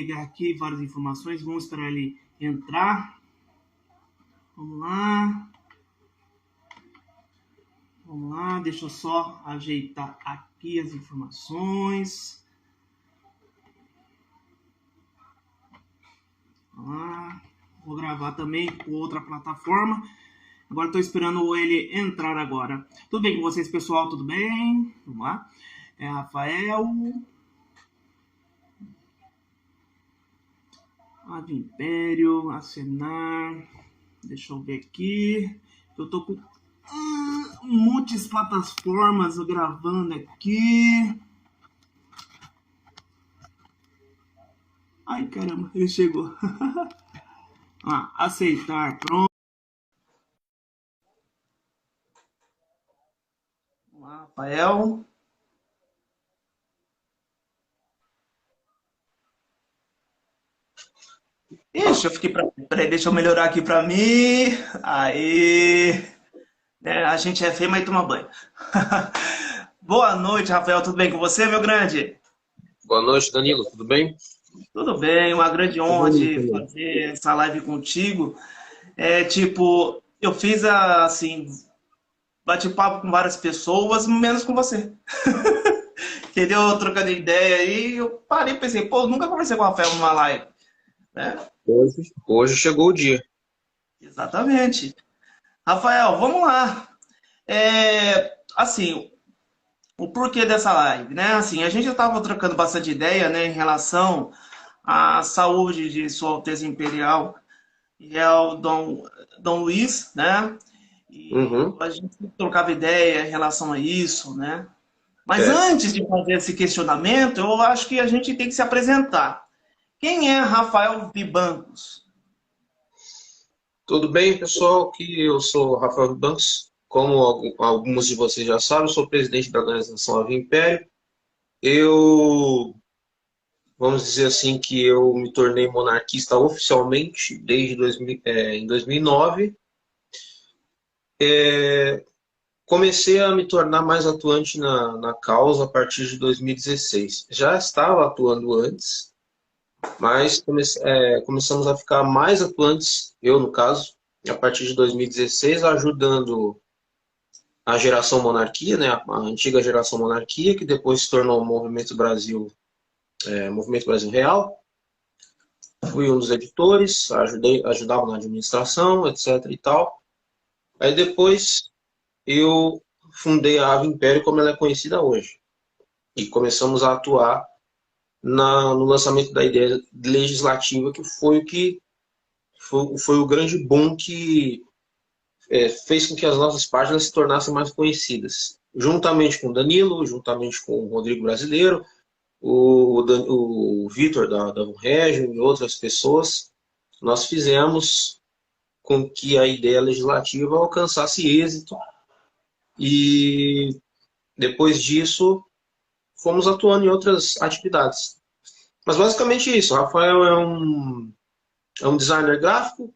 pegar aqui várias informações. Vamos esperar ele entrar. Vamos lá. Vamos lá, deixa eu só ajeitar aqui as informações. Vamos lá. Vou gravar também com outra plataforma. Agora estou esperando ele entrar agora. Tudo bem com vocês, pessoal? Tudo bem? Vamos lá. É Rafael. Ave Império, acenar. Deixa eu ver aqui. Eu tô com muitas plataformas gravando aqui. Ai, caramba, ele chegou. Aceitar, pronto. Vamos lá, Rafael. Ixi, eu fiquei peraí, deixa eu melhorar aqui pra mim. Aí. A gente é feio, mas toma banho. Boa noite, Rafael. Tudo bem com você, meu grande? Boa noite, Danilo. Tudo bem? Tudo bem, uma grande honra de fazer essa live contigo. Eu fiz assim, bate-papo com várias pessoas, menos com você. Entendeu? Trocando ideia aí, eu parei e pensei, nunca conversei com o Rafael numa live. Né? Hoje chegou o dia. Exatamente. Rafael, vamos lá. Assim, o porquê dessa live, né? Assim, a gente já estava trocando bastante ideia, né, em relação à saúde de Sua Alteza Imperial e ao Dom Luiz, né? E a gente trocava ideia em relação a isso, né? Mas antes de fazer esse questionamento, eu acho que a gente tem que se apresentar. Quem é Rafael Vibancos? Tudo bem, pessoal? Que eu sou Rafael Vibancos. Como alguns de vocês já sabem, eu sou presidente da organização Ave Império. Vamos dizer assim, que eu me tornei monarquista oficialmente desde em 2009. Comecei a me tornar mais atuante na causa a partir de 2016. Já estava atuando antes, mas começamos a ficar mais atuantes, eu no caso, a partir de 2016, ajudando a geração monarquia, né, a antiga geração monarquia, que depois se tornou o Movimento Brasil Real. Fui um dos editores, ajudava na administração, etc. e tal. Aí depois eu fundei a Ave Império como ela é conhecida hoje. E começamos a atuar no lançamento da ideia legislativa, que foi o grande boom que fez com que as nossas páginas se tornassem mais conhecidas. Juntamente com o Danilo, juntamente com o Rodrigo Brasileiro, o Vitor da Regio e outras pessoas, nós fizemos com que a ideia legislativa alcançasse êxito e depois disso fomos atuando em outras atividades. Mas basicamente isso, o Rafael é um designer gráfico,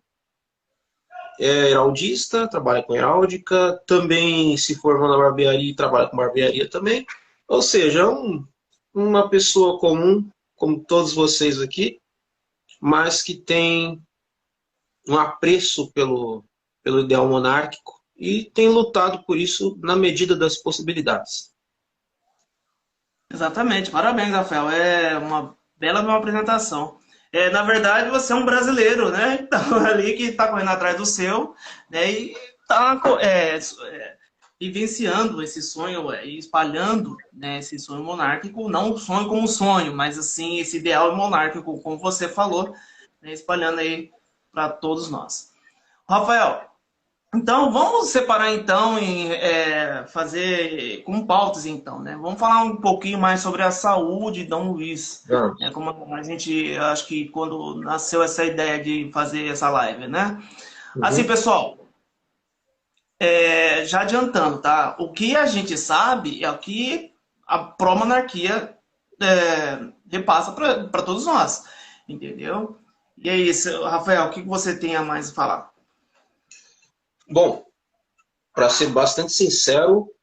é heraldista, trabalha com heráldica, também se formou na barbearia e trabalha com barbearia também. Ou seja, é uma pessoa comum, como todos vocês aqui, mas que tem um apreço pelo ideal monárquico e tem lutado por isso na medida das possibilidades. Exatamente, parabéns, Rafael. É uma bela apresentação. Na verdade, você é um brasileiro, né? Então, ali que está correndo atrás do seu, né? E está vivenciando esse sonho e espalhando, né, esse sonho monárquico, não o sonho como sonho, mas assim, esse ideal monárquico, como você falou, né, espalhando aí para todos nós. Rafael, então vamos separar então em fazer com pautas então, né? Vamos falar um pouquinho mais sobre a saúde de Dom Luiz, né? Como a gente, acho que quando nasceu essa ideia de fazer essa live, né? Assim, pessoal, já adiantando, tá? O que a gente sabe é o que a pró-monarquia repassa para todos nós, entendeu? E é isso, Rafael, o que você tem a mais a falar? Bom, para ser bastante sincero,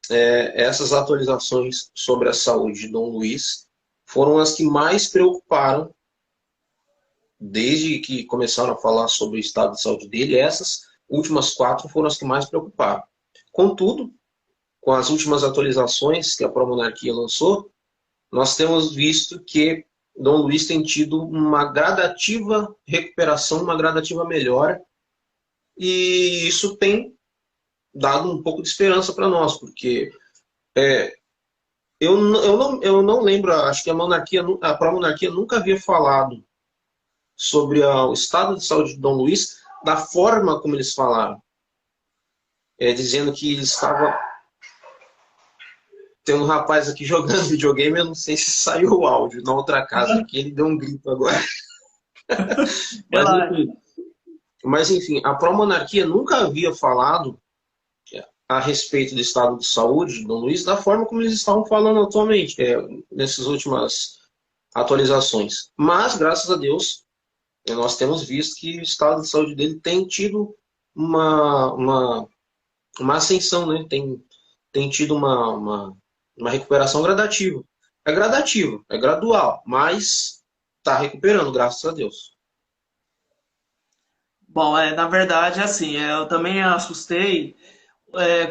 essas atualizações sobre a saúde de Dom Luiz foram as que mais preocuparam desde que começaram a falar sobre o estado de saúde dele, essas últimas 4 foram as que mais preocuparam. Contudo, com as últimas atualizações que a Promonarquia lançou, nós temos visto que Dom Luiz tem tido uma gradativa recuperação, uma gradativa melhora, e isso tem dado um pouco de esperança para nós, porque eu não lembro, acho que a Promonarquia nunca havia falado sobre o estado de saúde de Dom Luiz da forma como eles falaram. Dizendo que ele estava... Tem um rapaz aqui jogando videogame, eu não sei se saiu o áudio na outra casa, porque ele deu um grito agora. Mas enfim, a Promonarquia nunca havia falado a respeito do estado de saúde de Dom Luiz da forma como eles estavam falando atualmente, nessas últimas atualizações. Mas, graças a Deus, nós temos visto que o estado de saúde dele tem tido uma ascensão, né? Tem tido uma recuperação gradativa. É gradativo, é gradual, mas está recuperando, graças a Deus. Bom, na verdade, assim, eu também assustei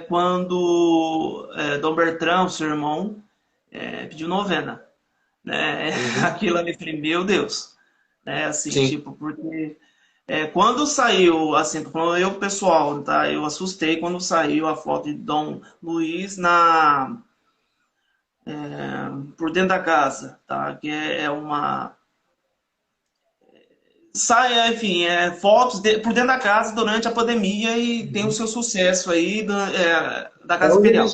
quando Dom Bertrand, seu irmão, pediu novena. Né? Aquilo ali, falei, meu Deus. Assim, Sim. tipo, porque quando saiu, assim, tô falando eu pessoal, tá? Eu assustei quando saiu a foto de Dom Luiz por dentro da casa, tá? Que é uma... Sai, enfim, fotos por dentro da casa durante a pandemia e tem o seu sucesso aí da Casa Imperial.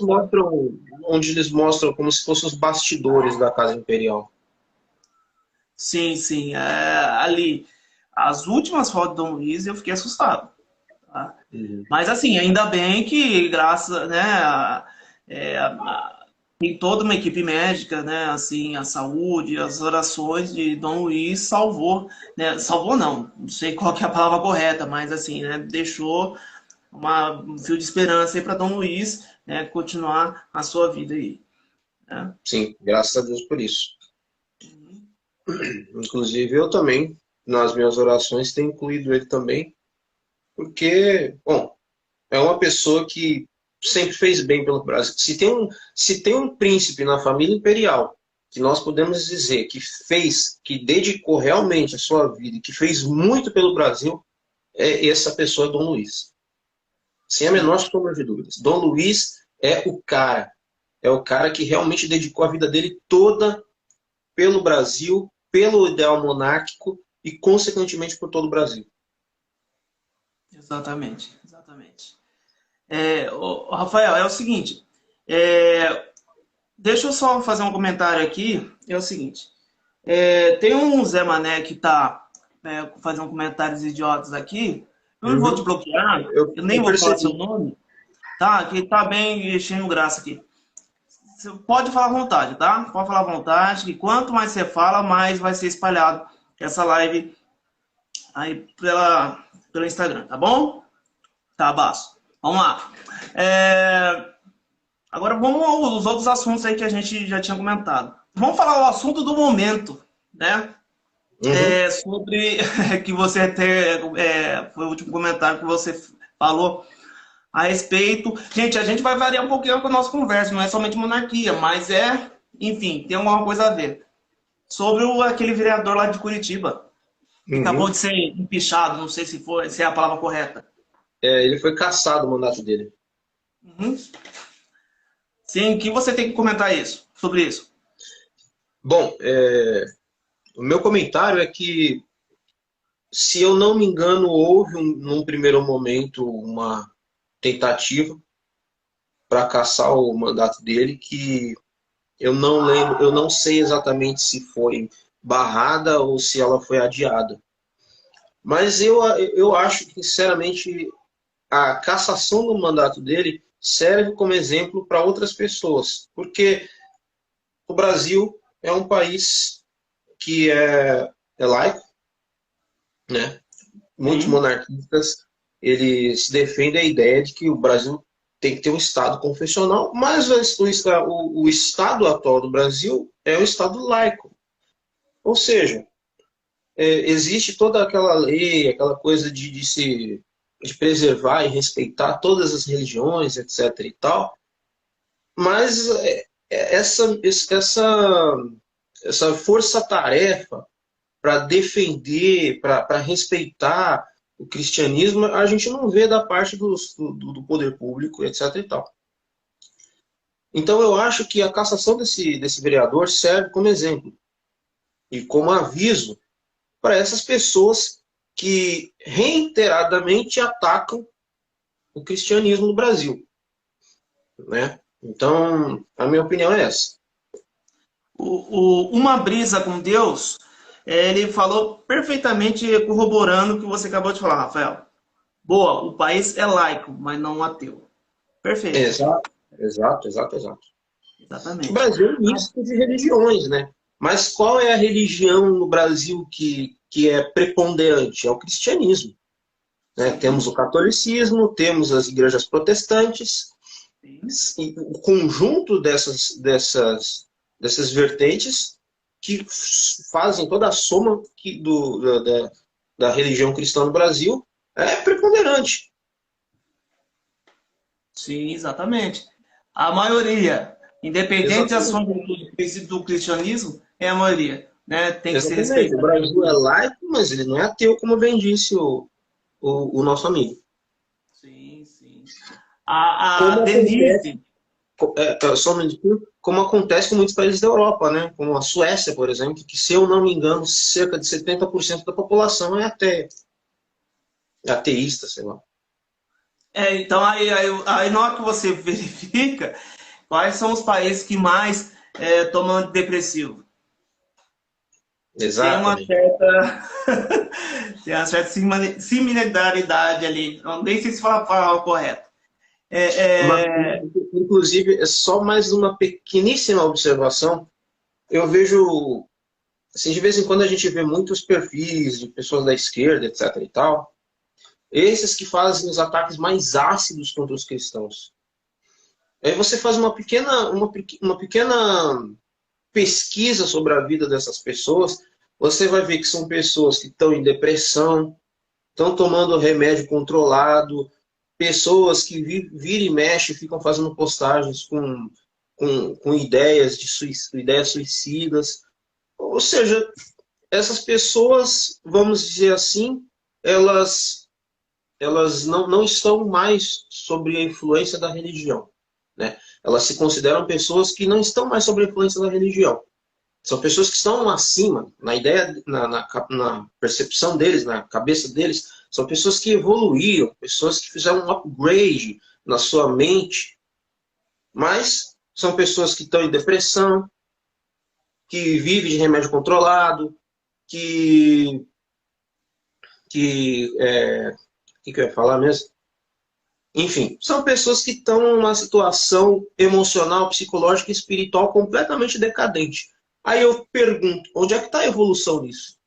Onde eles mostram como se fossem os bastidores da Casa Imperial. Sim, sim. Ali, as últimas fotos do Dom Luiz eu fiquei assustado. Tá? Mas assim, ainda bem que graças, né, tem toda uma equipe médica, né, assim, a saúde, as orações de Dom Luiz salvou, né, salvou não sei qual que é a palavra correta, mas assim, né, deixou um fio de esperança aí para Dom Luiz, né, continuar a sua vida aí. Né? Sim, graças a Deus por isso. Inclusive eu também, nas minhas orações, tenho incluído ele também, porque, bom, é uma pessoa que sempre fez bem pelo Brasil. Se tem um príncipe na família imperial que nós podemos dizer que dedicou realmente a sua vida, que fez muito pelo Brasil, essa pessoa é Dom Luiz. Sem a menor sombra de dúvidas. Dom Luiz é o cara que realmente dedicou a vida dele toda pelo Brasil, pelo ideal monárquico e, consequentemente, por todo o Brasil. Exatamente. Rafael, é o seguinte, deixa eu só fazer um comentário aqui, é o seguinte, tem um Zé Mané que tá fazendo comentários idiotas aqui, eu não vou te bloquear, eu nem vou falar seu nome, tá? Que tá bem enchendo graça aqui. Você pode falar à vontade, tá? Pode falar à vontade, que quanto mais você fala, mais vai ser espalhado essa live aí pelo Instagram, tá bom? Tá, Baço. Vamos lá. Agora vamos aos outros assuntos aí que a gente já tinha comentado. Vamos falar o assunto do momento, né? Sobre que você até foi o último comentário que você falou a respeito. Gente, a gente vai variar um pouquinho com a nossa conversa, não é somente monarquia, mas enfim, tem alguma coisa a ver. Sobre aquele vereador lá de Curitiba, que acabou de ser empichado, não sei se é a palavra correta. Ele foi cassado o mandato dele. Sim, o que você tem que comentar sobre isso? Bom, o meu comentário é que, se eu não me engano, houve num primeiro momento uma tentativa para cassar o mandato dele, que eu não lembro, eu não sei exatamente se foi barrada ou se ela foi adiada. Mas eu acho que, sinceramente, a cassação do mandato dele serve como exemplo para outras pessoas, porque o Brasil é um país que é laico, né? Muitos monarquistas, eles defendem a ideia de que o Brasil tem que ter um Estado confessional, mas o Estado atual do Brasil é um Estado laico. Ou seja, existe toda aquela lei, aquela coisa de preservar e respeitar todas as religiões, etc. e tal, mas essa força-tarefa para defender, para respeitar o cristianismo, a gente não vê da parte do poder público, etc. e tal. Então, eu acho que a cassação desse vereador serve como exemplo e como aviso para essas pessoas que reiteradamente atacam o cristianismo no Brasil, né? Então, a minha opinião é essa. Uma brisa com Deus, ele falou perfeitamente corroborando o que você acabou de falar, Rafael. Boa, o país é laico, mas não ateu. Perfeito. Exato, exato, exato, exato. O Exatamente. Brasil é um misto de religiões, né? Mas qual é a religião no Brasil que é preponderante? É o cristianismo, né? Sim, Temos o catolicismo, temos as igrejas protestantes, sim. e o conjunto dessas vertentes que fazem toda a soma da religião cristã no Brasil é preponderante. Sim, exatamente. A maioria, independente das Exatamente. fontes do cristianismo, é a maioria, né? Tem que ser Exatamente. O respeitado pelo Brasil é povo. laico, mas ele não é ateu, como bem disse o nosso amigo. Sim, sim. A Como acontece, Denise, só um minutinho, como acontece com muitos países da Europa, né? Como a Suécia, por exemplo, que, se eu não me engano, cerca de 70% da população é ateia, é ateísta, sei lá. então aí na hora que você verifica quais são os países que mais tomam antidepressivo. Tem uma Exatamente. certa, tem uma certa similaridade ali. Eu nem sei se falar a palavra correta. Uma- É, é, Inclusive, é só mais uma pequeníssima observação. Eu vejo, assim, de vez em quando a gente vê muitos perfis de pessoas da esquerda, etc. e tal, esses que fazem os ataques mais ácidos contra os cristãos. Aí você faz uma pequena pesquisa sobre a vida dessas pessoas, você vai ver que são pessoas que estão em depressão, estão tomando remédio controlado, pessoas que vira e mexe ficam fazendo postagens com ideias ideias suicidas. Ou seja, essas pessoas, vamos dizer assim, elas, elas não estão mais sob a influência da religião, né? Elas se consideram pessoas que não estão mais sob a influência da religião. São pessoas que estão acima, na ideia, na percepção deles, na cabeça deles. São pessoas que evoluíram, pessoas que fizeram um upgrade na sua mente. Mas são pessoas que estão em depressão, que vivem de remédio controlado, que. O que eu ia falar mesmo? Enfim, são pessoas que estão numa situação emocional, psicológica e espiritual completamente decadente. Aí eu pergunto, onde é que está a evolução nisso?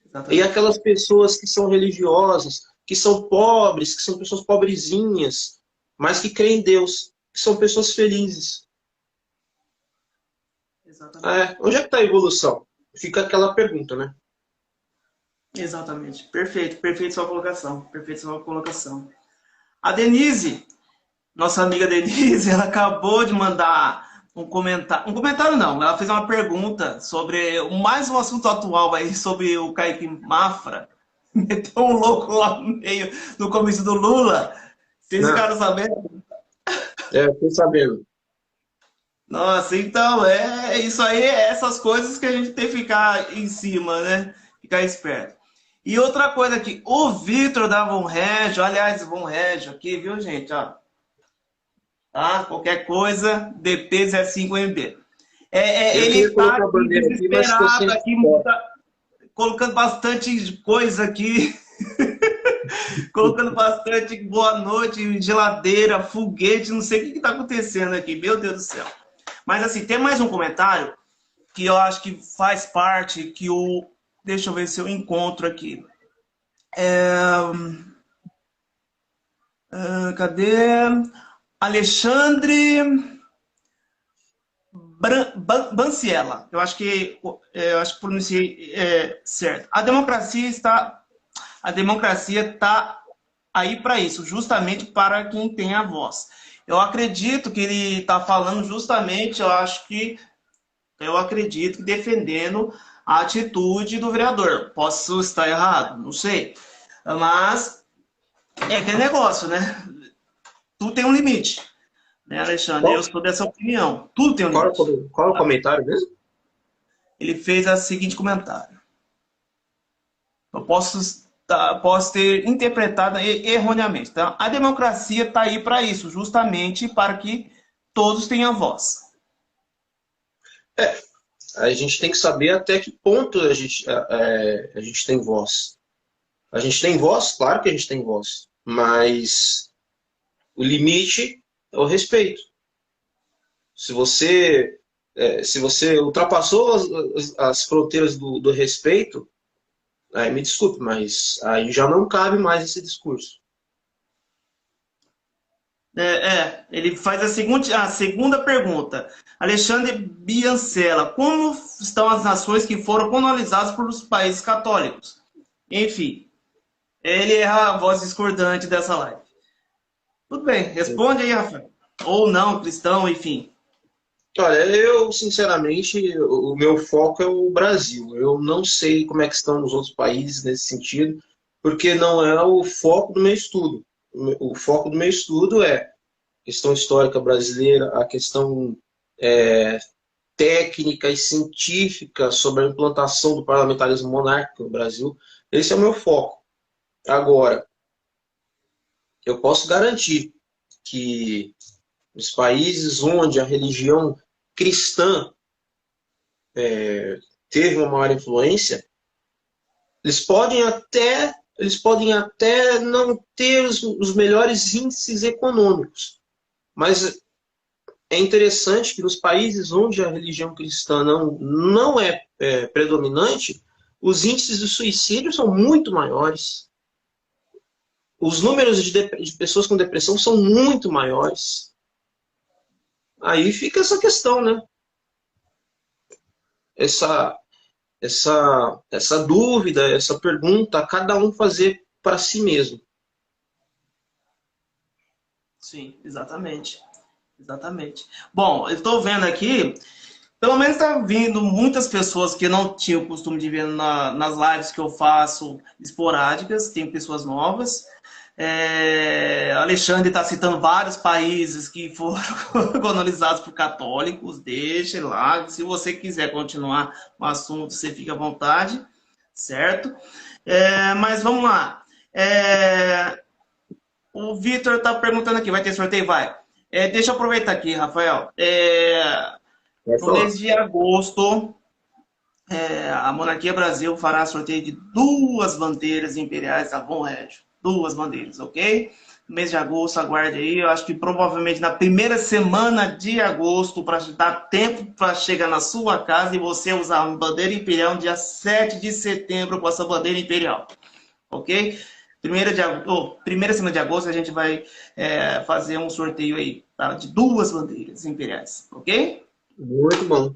E exatamente. aquelas pessoas que são religiosas, que são pobres, que são pessoas pobrezinhas, mas que creem em Deus, que são pessoas felizes. Exatamente. Onde é que está a evolução? Fica aquela pergunta, né? Exatamente. Perfeito, perfeito sua colocação. Perfeito sua colocação. A Denise, nossa amiga Denise, ela acabou de mandar um comentário. Um comentário não, ela fez uma pergunta sobre mais um assunto atual aí, sobre o Kaique Mafra. Meteu um louco lá no meio, no comício do Lula. Vocês Não, ficaram sabendo? tô sabendo. Nossa, então é isso aí, é essas coisas que a gente tem que ficar em cima, né? Ficar esperto. E outra coisa aqui, o Vitor da Von Regio, aliás, Von Regio aqui, viu, gente? Ó, tá? Qualquer coisa, DP05MB. Eu Ele queria está colocar a aqui bandeira aqui, mas estou desesperado, sem aqui, foto. colocando bastante coisa aqui, colocando bastante boa noite, geladeira, foguete, não sei o que está acontecendo aqui, meu Deus do céu. Mas assim, tem mais um comentário que eu acho que faz parte, que o. Deixa eu ver se eu encontro aqui. Cadê? Alexandre Banciela. Eu acho que pronunciei certo. A democracia está aí para isso, justamente para quem tem a voz. Eu acredito que ele está falando justamente, eu acredito que defendendo a atitude do vereador. Posso estar errado, não sei. Mas é aquele negócio, né? Tudo tem um limite. Né, Alexandre? Eu Qual, sou dessa opinião. Tudo tem um qual, limite. qual é o comentário mesmo? Ele fez o seguinte comentário. Eu posso ter interpretado erroneamente. Tá? A democracia está aí para isso, justamente para que todos tenham voz. A gente tem que saber até que ponto a gente tem voz. A gente tem voz? Claro que a gente tem voz. Mas o limite é o respeito. Se você ultrapassou as fronteiras do respeito, aí me desculpe, mas aí já não cabe mais esse discurso. Ele faz a segunda pergunta. Alexandre Biancella, como estão as nações que foram colonizadas por os países católicos? Enfim, ele é a voz discordante dessa live. Tudo bem, responde aí, Rafael. Ou não, cristão, enfim. Olha, eu, sinceramente, o meu foco é o Brasil. Eu não sei como é que estão os outros países nesse sentido, porque não é o foco do meu estudo. O foco do meu estudo é a questão histórica brasileira, a questão é, técnica e científica sobre a implantação do parlamentarismo monárquico no Brasil. Esse é o meu foco. Agora, eu posso garantir que os países onde a religião cristã teve uma maior influência, eles podem até não ter os melhores índices econômicos, mas é interessante que nos países onde a religião cristã não é predominante, os índices de suicídio são muito maiores. Os números de pessoas com depressão são muito maiores. Aí fica essa questão, né? Essa dúvida, essa pergunta, cada um fazer para si mesmo. Sim, exatamente. Exatamente. Bom, eu estou vendo aqui, pelo menos está vindo muitas pessoas que eu não tinha o costume de ver nas lives que eu faço esporádicas, tem pessoas novas. Alexandre está citando vários países que foram colonizados por católicos, deixe lá. Se você quiser continuar o assunto, você fica à vontade, certo? Mas vamos lá. O Vitor está perguntando aqui, vai ter sorteio? Vai. Deixa eu aproveitar aqui, Rafael. No mês de agosto, a Monarquia Brasil fará sorteio de 2 bandeiras imperiais da Von Regio. 2 bandeiras, ok? No mês de agosto, aguarde aí. Eu acho que provavelmente na primeira semana de agosto, para dar tempo para chegar na sua casa e você usar uma bandeira imperial no dia 7 de setembro com essa bandeira imperial. Ok? Primeira semana de agosto a gente vai fazer um sorteio aí, tá? De 2 bandeiras imperiais, ok? Muito bom.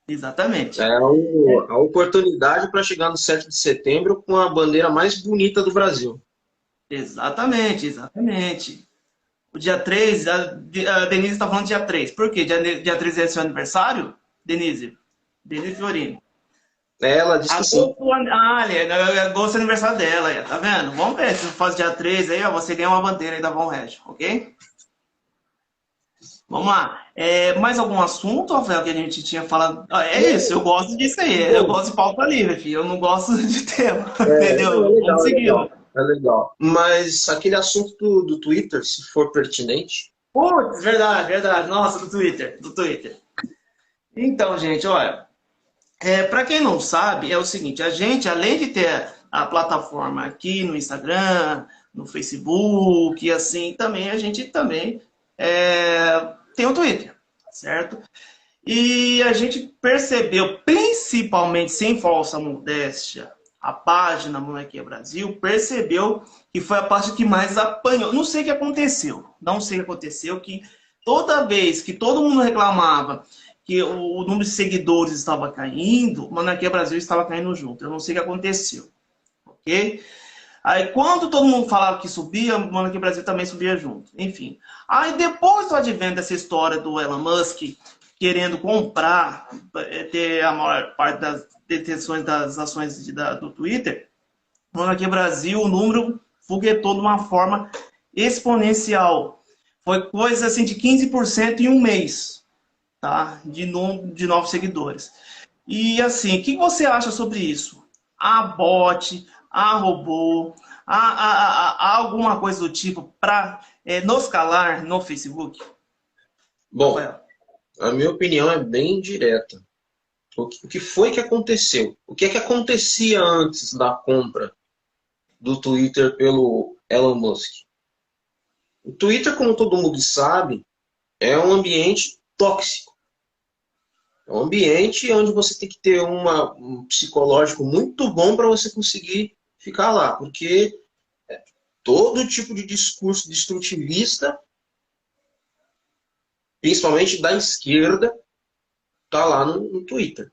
Exatamente. A oportunidade para chegar no 7 de setembro com a bandeira mais bonita do Brasil. Exatamente, exatamente. O dia 3, a Denise está falando dia 3. Por quê? Dia 3 é seu aniversário, Denise? Denise Fiorino. Ela disse que sim. Agosto é aniversário dela, tá vendo? Vamos ver se faz dia 3 aí, ó, você ganha uma bandeira aí da Von Regio, ok? Vamos lá. Mais algum assunto, Rafael, que a gente tinha falado? Isso, eu gosto disso aí. Eu gosto de pauta livre, filho. Eu não gosto de tema, entendeu? Legal, Vamos seguir. é legal. Mas aquele assunto do Twitter, se for pertinente. Putz, verdade, verdade. Nossa, do Twitter. Então, gente, olha. Para quem não sabe, é o seguinte. A gente, além de ter a plataforma aqui no Instagram, no Facebook, e assim, também a gente também tem o Twitter, certo? E a gente percebeu, principalmente sem falsa modéstia, a página Monarquia Brasil percebeu que foi a parte que mais apanhou. Não sei o que aconteceu, que toda vez que todo mundo reclamava que o número de seguidores estava caindo, Monarquia Brasil estava caindo junto. Eu não sei o que aconteceu, ok? Aí, quando todo mundo falava que subia, Monarquia Brasil também subia junto. Enfim. Aí, depois do advento dessa história do Elon Musk querendo comprar, ter a maior parte das detenções das ações do Twitter, Monarquia Brasil, o número foguetou de uma forma exponencial. Foi coisa assim de 15% em um mês, tá? De novos seguidores. E assim, o que você acha sobre isso? Há bot, há robô, há alguma coisa do tipo para nos calar no Facebook? Bom, Rafael. a minha opinião é bem direta. O que foi que aconteceu? O que é que acontecia antes da compra do Twitter pelo Elon Musk? O Twitter, como todo mundo sabe, é um ambiente tóxico. É um ambiente onde você tem que ter um psicológico muito bom para você conseguir ficar lá, porque todo tipo de discurso destrutivista, principalmente da esquerda, está lá no Twitter.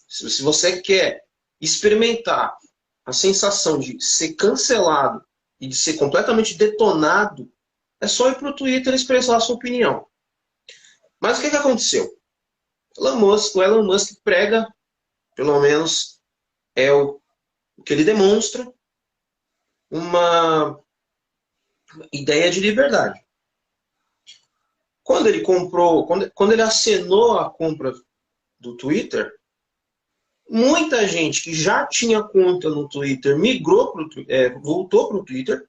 Se você quer experimentar a sensação de ser cancelado e de ser completamente detonado, é só ir para o Twitter e expressar a sua opinião. Mas o que aconteceu? O Elon Musk prega, pelo menos é o que ele demonstra, uma ideia de liberdade. Quando ele comprou, quando ele acenou a compra do Twitter, muita gente que já tinha conta no Twitter voltou para o Twitter,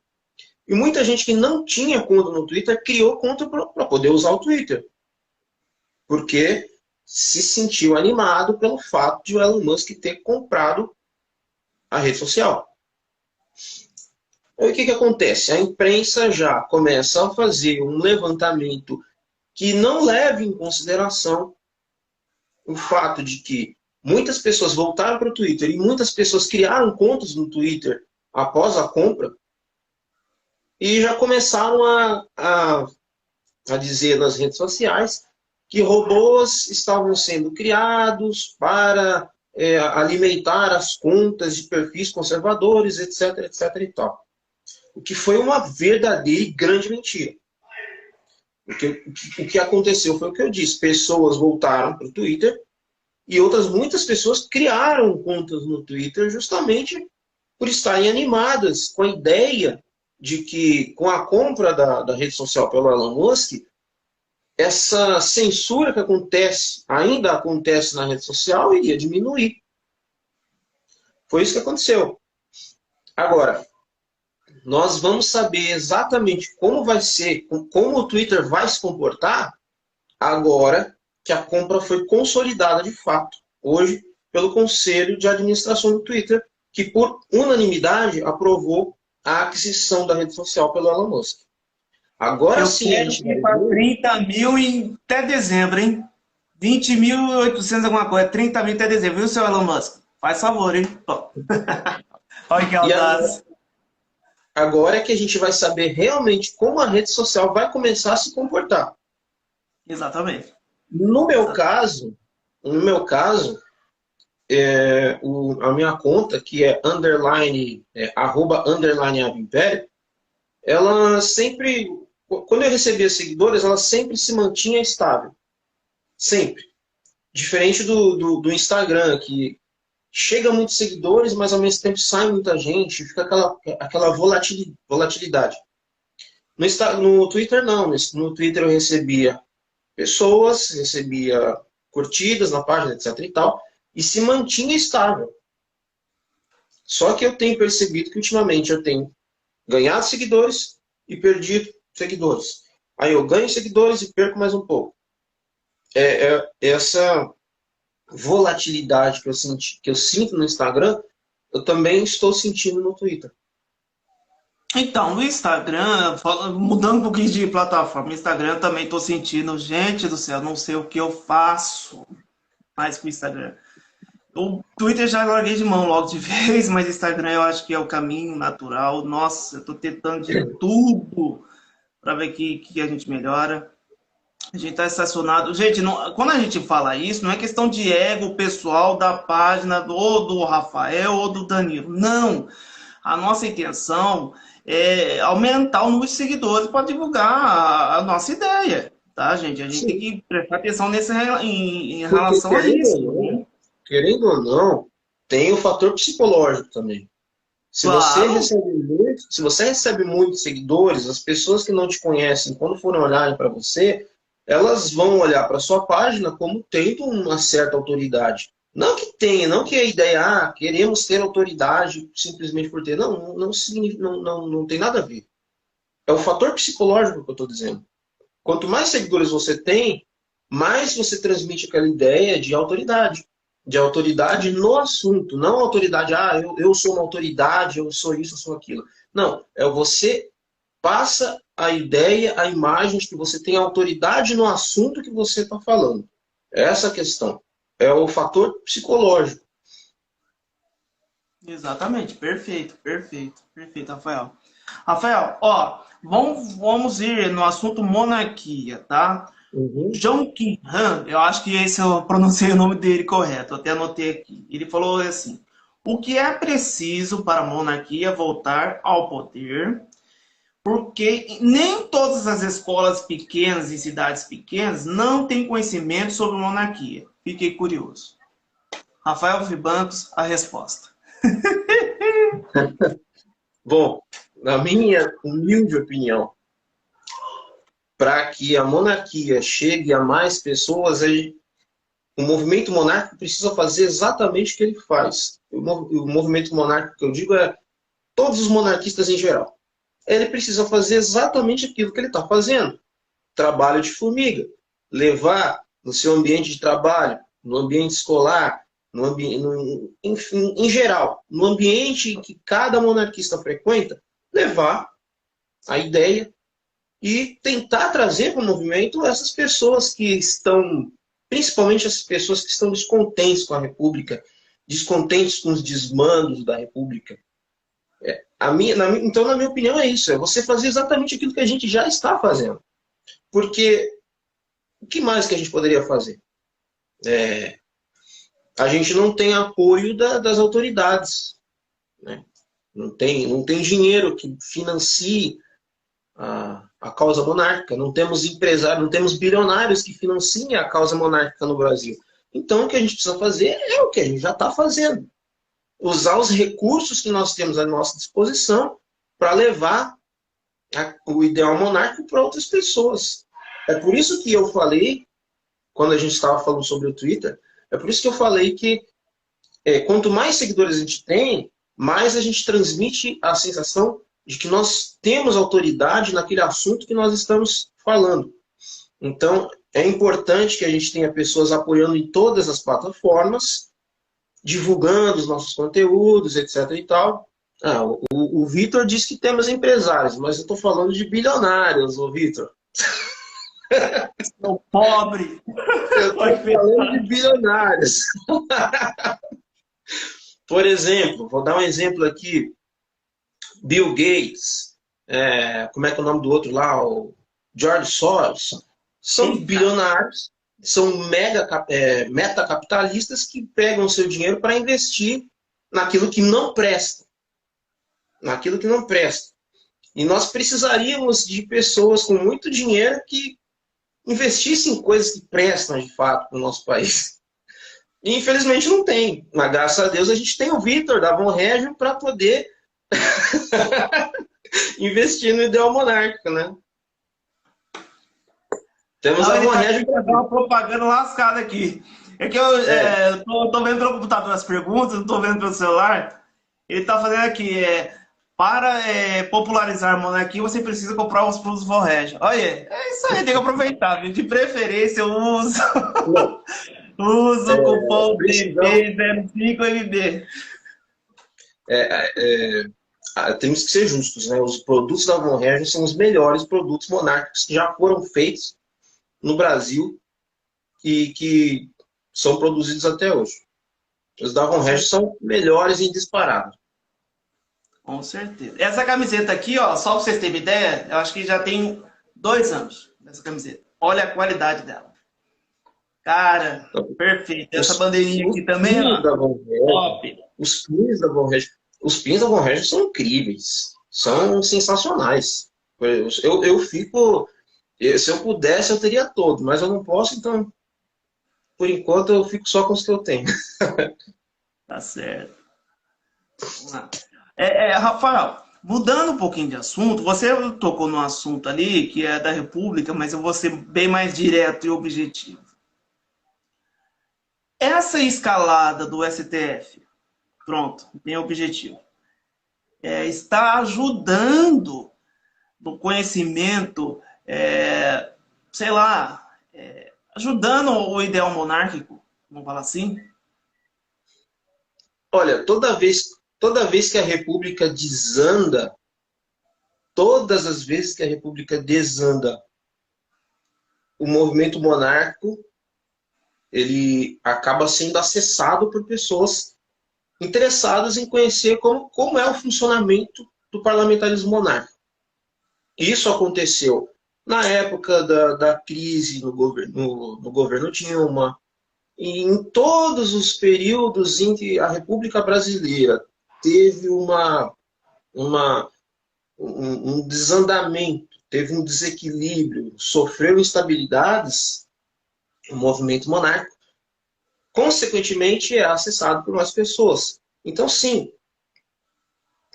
e muita gente que não tinha conta no Twitter criou conta para poder usar o Twitter. Porque se sentiu animado pelo fato de o Elon Musk ter comprado a rede social. Aí o que acontece? A imprensa já começa a fazer um levantamento que não leva em consideração o fato de que muitas pessoas voltaram para o Twitter e muitas pessoas criaram contas no Twitter após a compra e já começaram a dizer nas redes sociais que robôs estavam sendo criados para alimentar as contas de perfis conservadores, etc, etc e tal. O que foi uma verdadeira e grande mentira. O que aconteceu foi o que eu disse. Pessoas voltaram para o Twitter e muitas pessoas criaram contas no Twitter justamente por estarem animadas com a ideia de que, com a compra da rede social pelo Elon Musk, essa censura que ainda acontece na rede social, iria diminuir. Foi isso que aconteceu. Agora, nós vamos saber exatamente como vai ser, como o Twitter vai se comportar, agora que a compra foi consolidada de fato, hoje, pelo Conselho de Administração do Twitter, que por unanimidade aprovou a aquisição da rede social pelo Elon Musk. Agora sim a gente vai ver... 30 mil até dezembro, hein? 20.800 alguma coisa, 30 mil até dezembro, viu, seu Elon Musk? Faz favor, hein? Olha que audaz. Agora é que a gente vai saber realmente como a rede social vai começar a se comportar. Exatamente. No meu caso, a minha conta, que é @_avimpério, ela sempre, quando eu recebia seguidores, ela sempre se mantinha estável. Sempre. Diferente do Instagram, que chega muitos seguidores, mas ao mesmo tempo sai muita gente, fica aquela volatilidade. No Twitter não, no Twitter eu recebia pessoas, recebia curtidas na página, etc e tal, e se mantinha estável. Só que eu tenho percebido que ultimamente eu tenho ganhado seguidores e perdido seguidores. Aí eu ganho seguidores e perco mais um pouco. Essa volatilidade que eu sinto no Instagram, eu também estou sentindo no Twitter. Então, no Instagram, mudando um pouquinho de plataforma, no Instagram eu também estou sentindo, gente do céu, não sei o que eu faço mais com o Instagram. O Twitter já larguei de mão logo de vez, mas o Instagram eu acho que é o caminho natural. Nossa, eu estou tentando de tudo para ver que a gente melhora. A gente está estacionado. Gente, quando a gente fala isso, não é questão de ego pessoal da página ou do Rafael ou do Danilo. Não. A nossa intenção é aumentar o número de seguidores para divulgar a nossa ideia. Tá, gente? A gente tem Sim, que prestar atenção em porque relação a isso. Né? querendo ou não, tem o fator psicológico também. Claro, Se você recebe muitos seguidores, as pessoas que não te conhecem, quando forem olharem para você, elas vão olhar para sua página como tendo uma certa autoridade. Não que tenha, não que a ideia, queremos ter autoridade simplesmente por ter. Não, não tem nada a ver. É o fator psicológico que eu estou dizendo. Quanto mais seguidores você tem, mais você transmite aquela ideia de autoridade. De autoridade no assunto. Não autoridade, eu sou uma autoridade, eu sou isso, eu sou aquilo. Não, é você passa a ideia, a imagem de que você tem autoridade no assunto que você está falando. É essa a questão. É o fator psicológico. exatamente. Perfeito, perfeito, perfeito, Rafael. Rafael, ó, vamos ir no assunto monarquia, tá? Uhum. Jong Han, eu acho que esse eu pronunciei o nome dele correto, até anotei aqui. Ele falou assim: o que é preciso para a monarquia voltar ao poder? Porque nem todas as escolas pequenas e cidades pequenas não têm conhecimento sobre monarquia. Fiquei curioso. Rafael Vibancos, a resposta. Bom, na minha humilde opinião, para que a monarquia chegue a mais pessoas, o movimento monárquico precisa fazer exatamente o que ele faz. O movimento monárquico que eu digo é todos os monarquistas em geral. Ele precisa fazer exatamente aquilo que ele está fazendo. Trabalho de formiga. Levar no seu ambiente de trabalho, no ambiente escolar, enfim, em geral, no ambiente que cada monarquista frequenta, levar a ideia e tentar trazer para o movimento essas pessoas que estão, principalmente essas pessoas que estão descontentes com a República, descontentes com os desmandos da República. Então, na minha opinião, é isso. É você fazer exatamente aquilo que a gente já está fazendo. Porque o que mais que a gente poderia fazer? A gente não tem apoio das autoridades. Né? Não tem dinheiro que financie a causa monárquica. Não temos empresários, não temos bilionários que financiem a causa monárquica no Brasil. Então, o que a gente precisa fazer é o que a gente já está fazendo. Usar os recursos que nós temos à nossa disposição para levar o ideal monárquico para outras pessoas. É por isso que eu falei, quando a gente estava falando sobre o Twitter, é por isso que eu falei que quanto mais seguidores a gente tem, mais a gente transmite a sensação de que nós temos autoridade naquele assunto que nós estamos falando. Então, é importante que a gente tenha pessoas apoiando em todas as plataformas, divulgando os nossos conteúdos, etc. e tal. O Vitor disse que temos empresários, mas eu estou falando de bilionários, ô Vitor. Sou pobre. Eu estou falando de bilionários. Por exemplo, vou dar um exemplo aqui. Bill Gates, como é que é o nome do outro lá? O George Soros. São bilionários, são metacapitalistas que pegam o seu dinheiro para investir naquilo que não presta. Naquilo que não presta. E nós precisaríamos de pessoas com muito dinheiro que investissem em coisas que prestam de fato para o nosso país. E infelizmente não tem. Mas graças a Deus a gente tem o Vitor da Von Regio para poder investir no ideal monárquico, né? Temos a Von Regio para fazer uma propaganda lascada aqui. É que eu tô vendo pelo computador as perguntas, não tô vendo pelo celular. Ele tá fazendo aqui, para popularizar a monarquia, você precisa comprar os produtos Von Regio. Olha, é isso aí, tem que aproveitar, viu? De preferência, eu uso, uso o cupom DB05MB. Temos que ser justos, né? Os produtos da Von Regio são os melhores produtos monárquicos que já foram feitos no Brasil e que são produzidos até hoje. Os da Von Regio são melhores em disparado. Com certeza. Essa camiseta aqui, ó, só para vocês terem ideia, eu acho que já tem 2 anos essa camiseta. Olha a qualidade dela. Cara, perfeito. Essa bandeirinha aqui também, Pins ó. da Von Regis, Top. os pins da Von Regis, os pins da Von Regis são incríveis, são sensacionais. Eu fico, se eu pudesse, eu teria todo, mas eu não posso, então, por enquanto, eu fico só com os que eu tenho. Tá certo. Vamos lá. Rafael, mudando um pouquinho de assunto, você tocou no assunto ali, que é da República, mas eu vou ser bem mais direto e objetivo. Essa escalada do STF, pronto, tem objetivo. Está ajudando no conhecimento, sei lá, ajudando o ideal monárquico, vamos falar assim? Olha, toda vez que a República desanda, todas as vezes que a República desanda, o movimento monárquico ele acaba sendo acessado por pessoas interessadas em conhecer como é o funcionamento do parlamentarismo monárquico. Isso aconteceu na época da crise no governo Dilma, e em todos os períodos em que a República Brasileira teve um desandamento, teve um desequilíbrio, sofreu instabilidades, o movimento monárquico, consequentemente, é acessado por mais pessoas. Então, sim,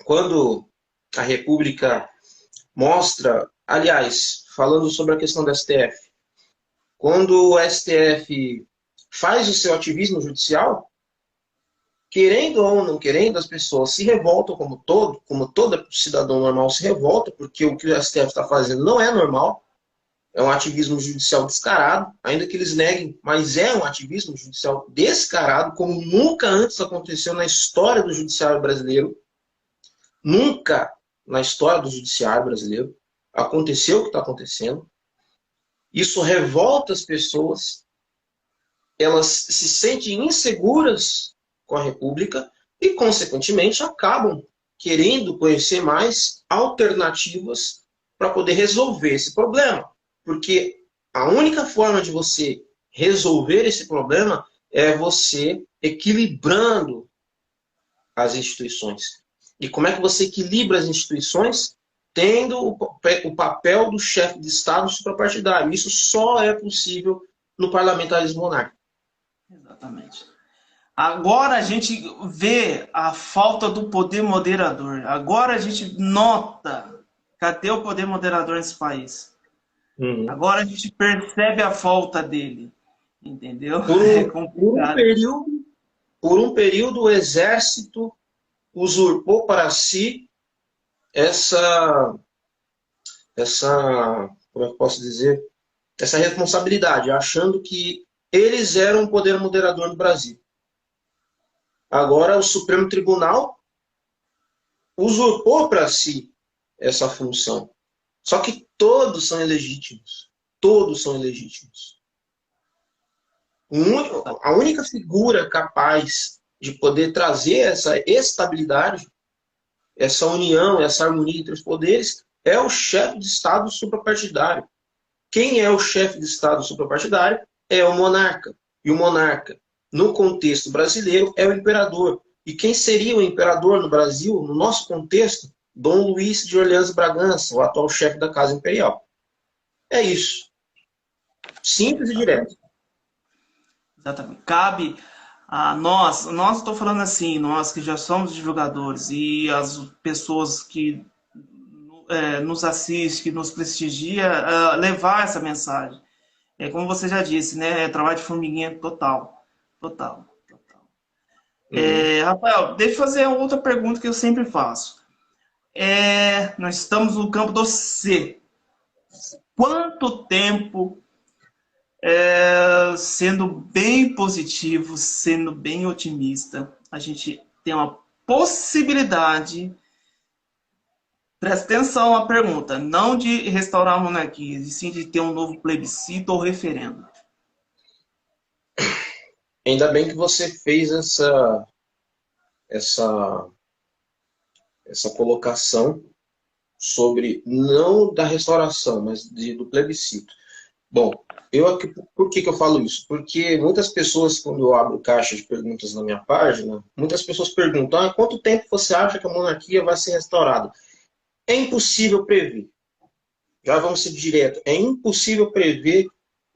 quando a República mostra, aliás, falando sobre a questão do STF, quando o STF faz o seu ativismo judicial, querendo ou não querendo, as pessoas se revoltam como todo cidadão normal se revolta, porque o que o STF está fazendo não é normal, é um ativismo judicial descarado, ainda que eles neguem, mas é um ativismo judicial descarado, como nunca antes aconteceu na história do judiciário brasileiro. Nunca na história do judiciário brasileiro aconteceu o que está acontecendo. Isso revolta as pessoas, elas se sentem inseguras com a República e, consequentemente, acabam querendo conhecer mais alternativas para poder resolver esse problema. Porque a única forma de você resolver esse problema é você equilibrando as instituições. E como é que você equilibra as instituições? Tendo o papel do chefe de Estado suprapartidário. Isso só é possível no parlamentarismo monárquico. Exatamente. Agora a gente vê a falta do poder moderador. Agora a gente nota, cadê o poder moderador nesse país? Uhum. Agora a gente percebe a falta dele. Entendeu? Por É um, complicado. por um período, o exército usurpou para si essa, como é que eu posso dizer, essa responsabilidade, achando que eles eram o poder moderador do Brasil. Agora o Supremo Tribunal usurpou para si essa função. Só que todos são ilegítimos. Todos são ilegítimos. A única figura capaz de poder trazer essa estabilidade, essa união, essa harmonia entre os poderes, é o chefe de Estado suprapartidário. Quem é o chefe de Estado suprapartidário? É o monarca. E o monarca, no contexto brasileiro, é o imperador. E quem seria o imperador no Brasil, no nosso contexto? Dom Luís de Orleans e Bragança, o atual chefe da Casa Imperial. É isso. Simples e direto. Exatamente. Cabe a nós estou falando assim, nós que já somos divulgadores e as pessoas que nos assistem, que nos prestigia, levar essa mensagem. Como você já disse, né? É trabalho de formiguinha total. Total. Total. Uhum. Rafael, deixa eu fazer outra pergunta que eu sempre faço. Nós estamos no campo do C. Quanto tempo, sendo bem positivo, sendo bem otimista, a gente tem uma possibilidade, presta atenção à pergunta, não de restaurar a monarquia, e sim de ter um novo plebiscito ou referendo? Ainda bem que você fez essa, essa colocação sobre, não da restauração, mas do plebiscito. Bom, por que que eu falo isso? Porque muitas pessoas, quando eu abro caixa de perguntas na minha página, muitas pessoas perguntam, quanto tempo você acha que a monarquia vai ser restaurada? É impossível prever. Já vamos ser direto. É impossível prever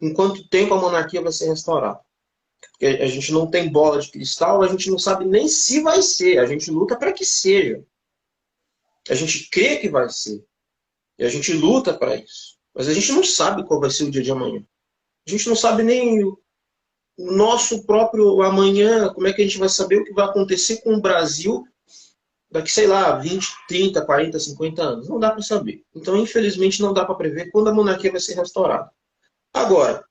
em quanto tempo a monarquia vai ser restaurada. Porque a gente não tem bola de cristal, a gente não sabe nem se vai ser. A gente luta para que seja. A gente crê que vai ser. E a gente luta para isso. Mas a gente não sabe qual vai ser o dia de amanhã. A gente não sabe nem o nosso próprio amanhã, como é que a gente vai saber o que vai acontecer com o Brasil daqui, sei lá, 20, 30, 40, 50 anos. Não dá para saber. Então, infelizmente, não dá para prever quando a monarquia vai ser restaurada. Agora,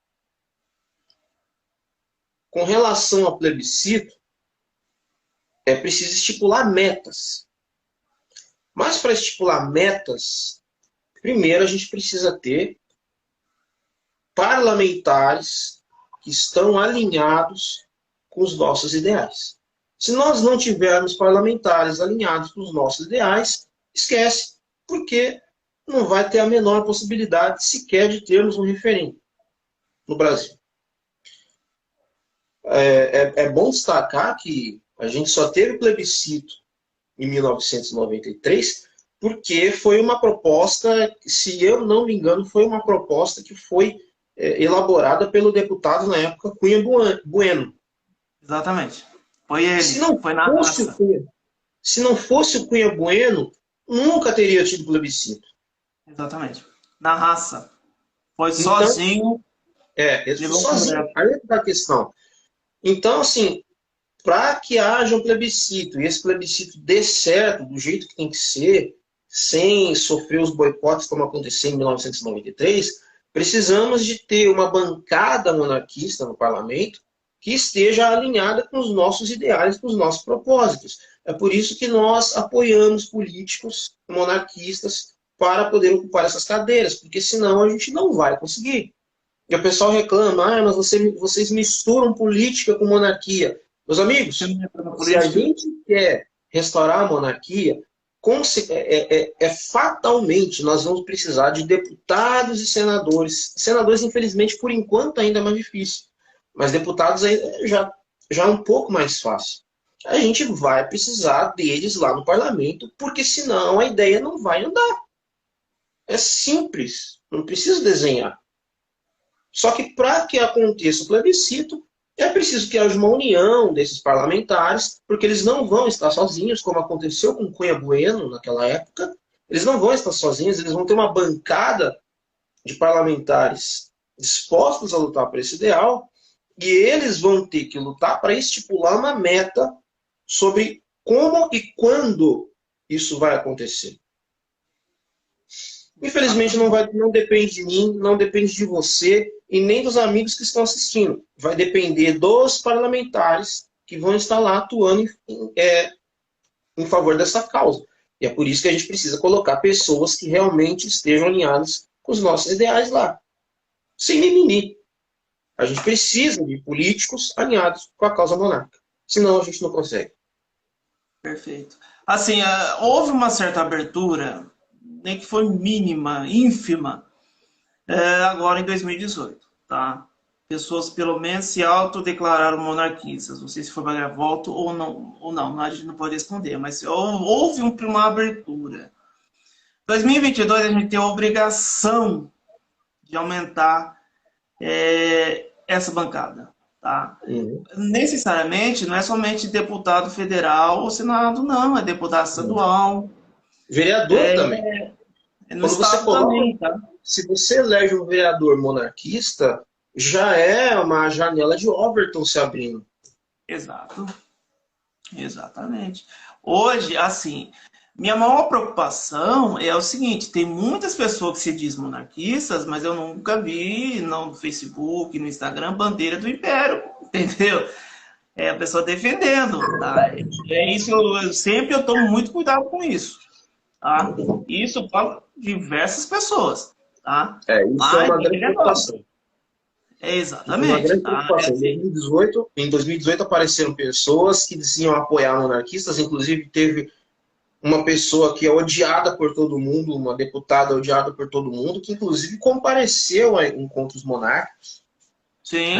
com relação ao plebiscito, é preciso estipular metas. Mas para estipular metas, primeiro a gente precisa ter parlamentares que estão alinhados com os nossos ideais. Se nós não tivermos parlamentares alinhados com os nossos ideais, esquece, porque não vai ter a menor possibilidade sequer de termos um referendo no Brasil. É bom destacar que a gente só teve plebiscito em 1993 porque foi uma proposta, se eu não me engano, foi uma proposta que foi elaborada pelo deputado na época Cunha Bueno. Exatamente. Foi ele, foi na raça. Se não fosse o Cunha Bueno, nunca teria tido plebiscito. Exatamente. Na raça. Foi sozinho. Sozinho. Aí é a questão. Então, assim, para que haja um plebiscito, e esse plebiscito dê certo, do jeito que tem que ser, sem sofrer os boicotes como aconteceu em 1993, precisamos de ter uma bancada monarquista no parlamento que esteja alinhada com os nossos ideais, com os nossos propósitos. É por isso que nós apoiamos políticos monarquistas para poder ocupar essas cadeiras, porque senão a gente não vai conseguir. E o pessoal reclama, mas vocês misturam política com monarquia. Meus amigos, se a gente quer restaurar a monarquia, fatalmente nós vamos precisar de deputados e senadores. Senadores, infelizmente, por enquanto ainda é mais difícil. Mas deputados já é um pouco mais fácil. A gente vai precisar deles lá no parlamento, porque senão a ideia não vai andar. É simples, não precisa desenhar. Só que para que aconteça o plebiscito, é preciso que haja uma união desses parlamentares, porque eles não vão estar sozinhos, como aconteceu com Cunha Bueno naquela época. Eles não vão estar sozinhos, eles vão ter uma bancada de parlamentares dispostos a lutar por esse ideal, e eles vão ter que lutar para estipular uma meta sobre como e quando isso vai acontecer. Infelizmente não depende de mim, não depende de você e nem dos amigos que estão assistindo. Vai depender dos parlamentares que vão estar lá atuando em favor dessa causa. E é por isso que a gente precisa colocar pessoas que realmente estejam alinhadas com os nossos ideais lá. Sem mimimi. A gente precisa de políticos alinhados com a causa monárquica. Senão a gente não consegue. Perfeito. Assim, houve uma certa abertura, nem que foi mínima, ínfima, agora em 2018, tá? Pessoas, pelo menos, se autodeclararam monarquistas. Não sei se foi para voto ou não, a gente não pode responder, mas houve uma abertura. Em 2022, a gente tem a obrigação de aumentar essa bancada, tá? Necessariamente, não é somente deputado federal ou senado, não, é deputado estadual. Vereador também. No estado também, tá? Se você elege um vereador monarquista, já é uma janela de Overton se abrindo. Exato. Exatamente. Hoje, assim, minha maior preocupação é o seguinte, tem muitas pessoas que se dizem monarquistas, mas eu nunca vi no Facebook, no Instagram, bandeira do Império, entendeu? É a pessoa defendendo, tá? É isso, eu tomo muito cuidado com isso, tá? Isso para diversas pessoas, tá? Isso é uma grande preocupação. Exatamente. Uma grande preocupação. Em 2018 apareceram pessoas que diziam apoiar monarquistas, inclusive teve uma pessoa que é odiada por todo mundo, uma deputada odiada por todo mundo, que inclusive compareceu a encontros monárquicos, Sim.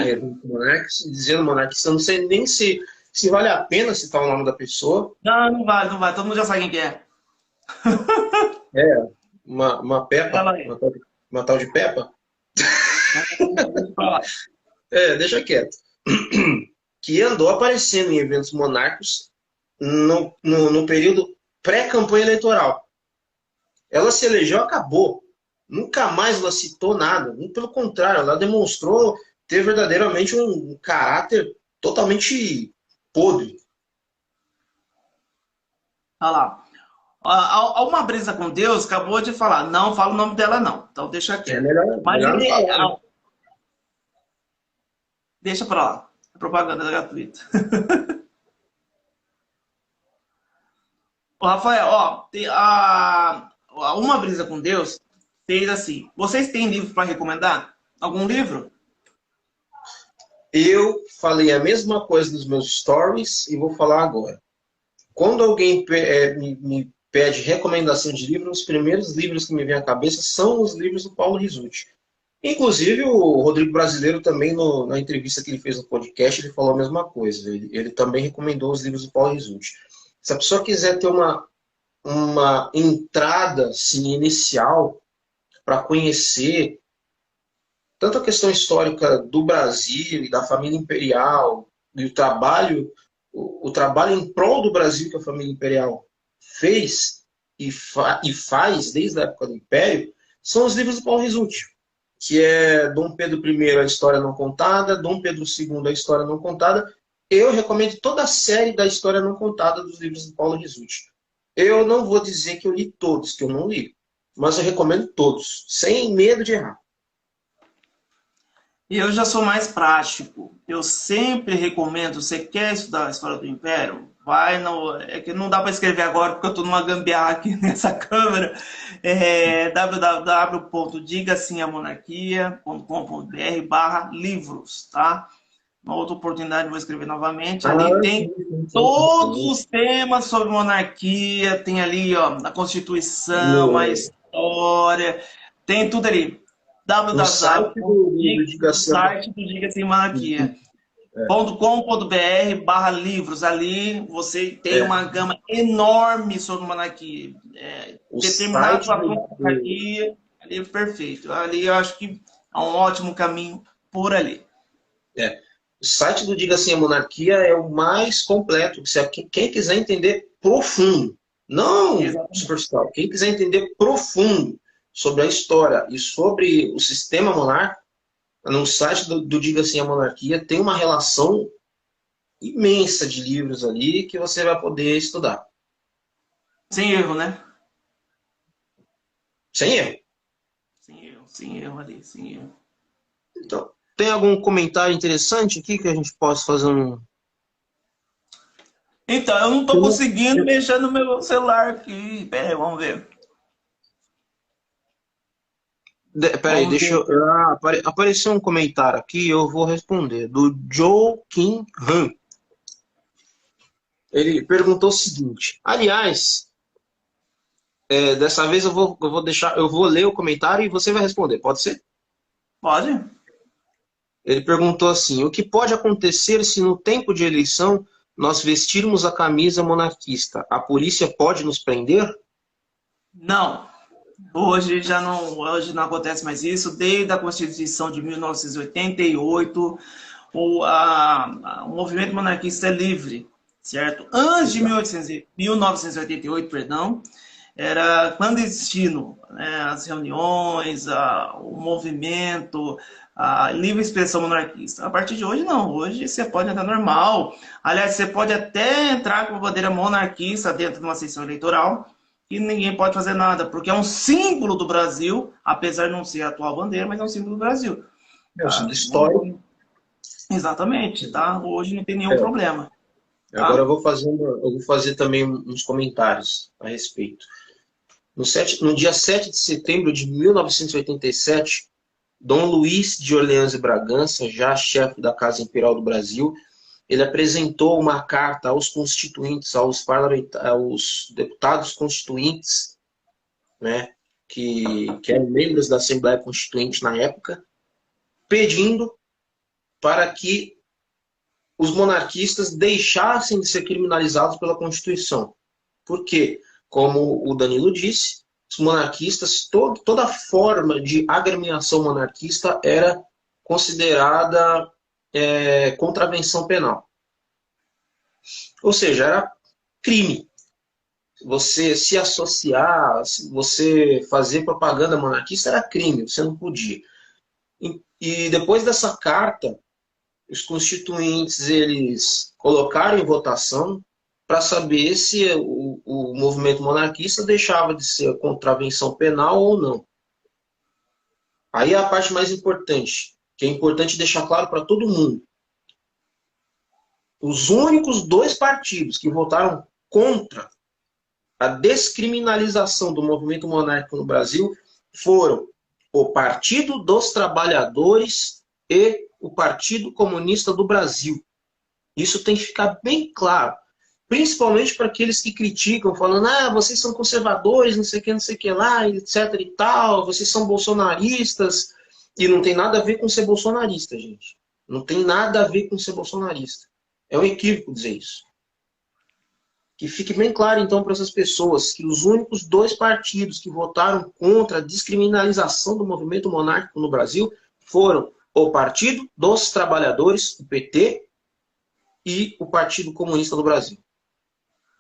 dizendo monarquista, não sei nem se vale a pena citar o nome da pessoa. Não, não vale, não vale. Todo mundo já sabe quem que é. É, uma Peppa, Ela é. uma tal de Peppa. Deixa pra lá. Deixa quieto. Que andou aparecendo em eventos monárquicos no período pré-campanha eleitoral. Ela se elegeu, acabou. Nunca mais ela citou nada. Muito pelo contrário, ela demonstrou ter verdadeiramente um caráter totalmente podre. Olha lá. Uma brisa com Deus acabou de falar. Não fala o nome dela, não. Então deixa É quieto. melhor, Mas melhor não ele. falar, né? Deixa pra lá. A propaganda é gratuita. Ô, Rafael, ó, Uma Brisa com Deus fez assim. Vocês têm livro para recomendar? Algum livro? Eu falei a mesma coisa nos meus stories e vou falar agora. Quando alguém me pede recomendação de livro, os primeiros livros que me vêm à cabeça são os livros do Paulo Rizzuti. Inclusive, o Rodrigo Brasileiro também, na entrevista que ele fez no podcast, ele falou a mesma coisa. Ele também recomendou os livros do Paulo Rizzuti. Se a pessoa quiser ter uma entrada assim, inicial para conhecer tanto a questão histórica do Brasil e da família imperial, e o trabalho em prol do Brasil que a família imperial fez e faz desde a época do Império, são os livros do Paulo Rizzuti, que é Dom Pedro I, A História Não Contada, Dom Pedro II, A História Não Contada. Eu recomendo toda a série da História Não Contada dos livros do Paulo Rizzuti. Eu não vou dizer que eu li todos, que eu não li, mas eu recomendo todos, sem medo de errar. E eu já sou mais prático. Eu sempre recomendo, você quer estudar a história do Império? Vai no. É que não dá para escrever agora porque eu estou numa gambiarra aqui nessa câmera. www.digasimhamonarquia.com.br/livros, tá? Uma outra oportunidade eu vou escrever novamente. Ali tem todos os temas sobre monarquia, tem ali, ó, a Constituição, a história, tem tudo ali. No site do Diga-se monarquia.com.br/livros. Ali você tem uma gama enorme sobre monarquia. Determinados assuntos da monarquia, ali é perfeito. Ali eu acho que é um ótimo caminho por ali. O site do Diga-se a Monarquia é o mais completo. Quem quiser entender profundo, não superficial, quem quiser entender profundo sobre a história e sobre o sistema monárquico, no site do Diga-se a Monarquia tem uma relação imensa de livros ali que você vai poder estudar. Sem erro, né? Sem erro. Sem erro ali, sem erro. Então, tem algum comentário interessante aqui que a gente possa fazer um... Então, eu não estou conseguindo mexer no meu celular aqui. Pera aí, vamos ver. Peraí, deixa eu... apareceu um comentário aqui, eu vou responder. Do Joe Kim Han. Ele perguntou o seguinte. Aliás, dessa vez eu vou ler o comentário e você vai responder, pode ser? Pode. Ele perguntou assim: o que pode acontecer se no tempo de eleição nós vestirmos a camisa monarquista? A polícia pode nos prender? Não. Hoje não acontece mais isso. Desde a Constituição de 1988, o movimento monarquista é livre, certo? Antes de 1988, perdão, era clandestino, né? As reuniões, o movimento, a livre expressão monarquista. A partir de hoje, não. Hoje você pode entrar normal. Aliás, você pode até entrar com a bandeira monarquista dentro de uma sessão eleitoral, e ninguém pode fazer nada, porque é um símbolo do Brasil, apesar de não ser a atual bandeira, mas é um símbolo do Brasil. É um símbolo histórico. Exatamente, tá? Hoje não tem nenhum problema. Tá? Agora eu vou fazer também uns comentários a respeito. No dia 7 de setembro de 1987, Dom Luís de Orleans e Bragança, já chefe da Casa Imperial do Brasil, ele apresentou uma carta aos constituintes, aos deputados constituintes, né, que eram membros da Assembleia Constituinte na época, pedindo para que os monarquistas deixassem de ser criminalizados pela Constituição. Por quê? Como o Danilo disse, os monarquistas, toda forma de agremiação monarquista era considerada contravenção penal. Ou seja, era crime. Você se associar, você fazer propaganda monarquista era crime, você não podia. E depois dessa carta, os constituintes eles colocaram em votação para saber se o movimento monarquista deixava de ser contravenção penal ou não. Aí é a parte mais importante, que é importante deixar claro para todo mundo. Os únicos 2 partidos que votaram contra a descriminalização do movimento monárquico no Brasil foram o Partido dos Trabalhadores e o Partido Comunista do Brasil. Isso tem que ficar bem claro. Principalmente para aqueles que criticam, falando, vocês são conservadores, não sei o que lá, etc e tal, vocês são bolsonaristas. E não tem nada a ver com ser bolsonarista, gente. Não tem nada a ver com ser bolsonarista. É um equívoco dizer isso. Que fique bem claro, então, para essas pessoas que os únicos 2 partidos que votaram contra a descriminalização do movimento monárquico no Brasil foram o Partido dos Trabalhadores, o PT, e o Partido Comunista do Brasil.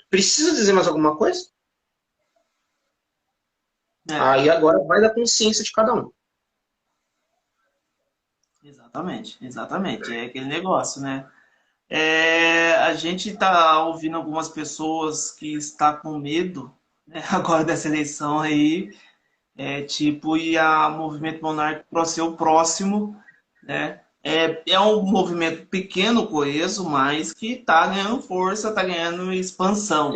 Precisa dizer mais alguma coisa? Aí agora vai da consciência de cada um. Exatamente, exatamente. É aquele negócio, né? A gente está ouvindo algumas pessoas que estão com medo, né, agora dessa eleição aí, e a movimento monárquico para ser o próximo, né? É um movimento pequeno, coeso, mas que está ganhando força, está ganhando expansão.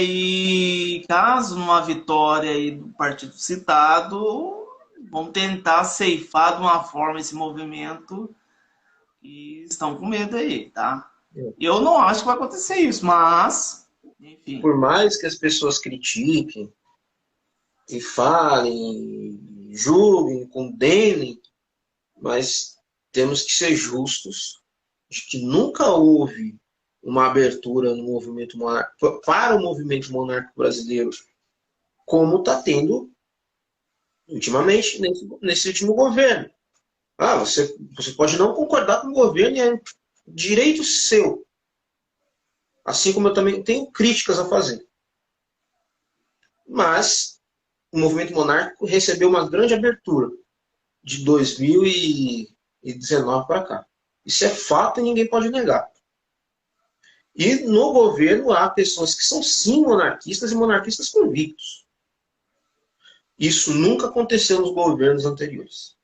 E caso uma vitória aí do partido citado, vão tentar ceifar de uma forma esse movimento e estão com medo aí, tá? Eu não acho que vai acontecer isso, mas, enfim. Por mais que as pessoas critiquem e falem, julguem, condenem, mas temos que ser justos de que nunca houve uma abertura no movimento monárquico, para o movimento monárquico brasileiro, como está tendo ultimamente nesse último governo. Você pode não concordar com o governo e é direito seu. Assim como eu também tenho críticas a fazer. Mas o movimento monárquico recebeu uma grande abertura de 2019 para cá. Isso é fato e ninguém pode negar. E no governo há pessoas que são sim monarquistas e monarquistas convictos. Isso nunca aconteceu nos governos anteriores.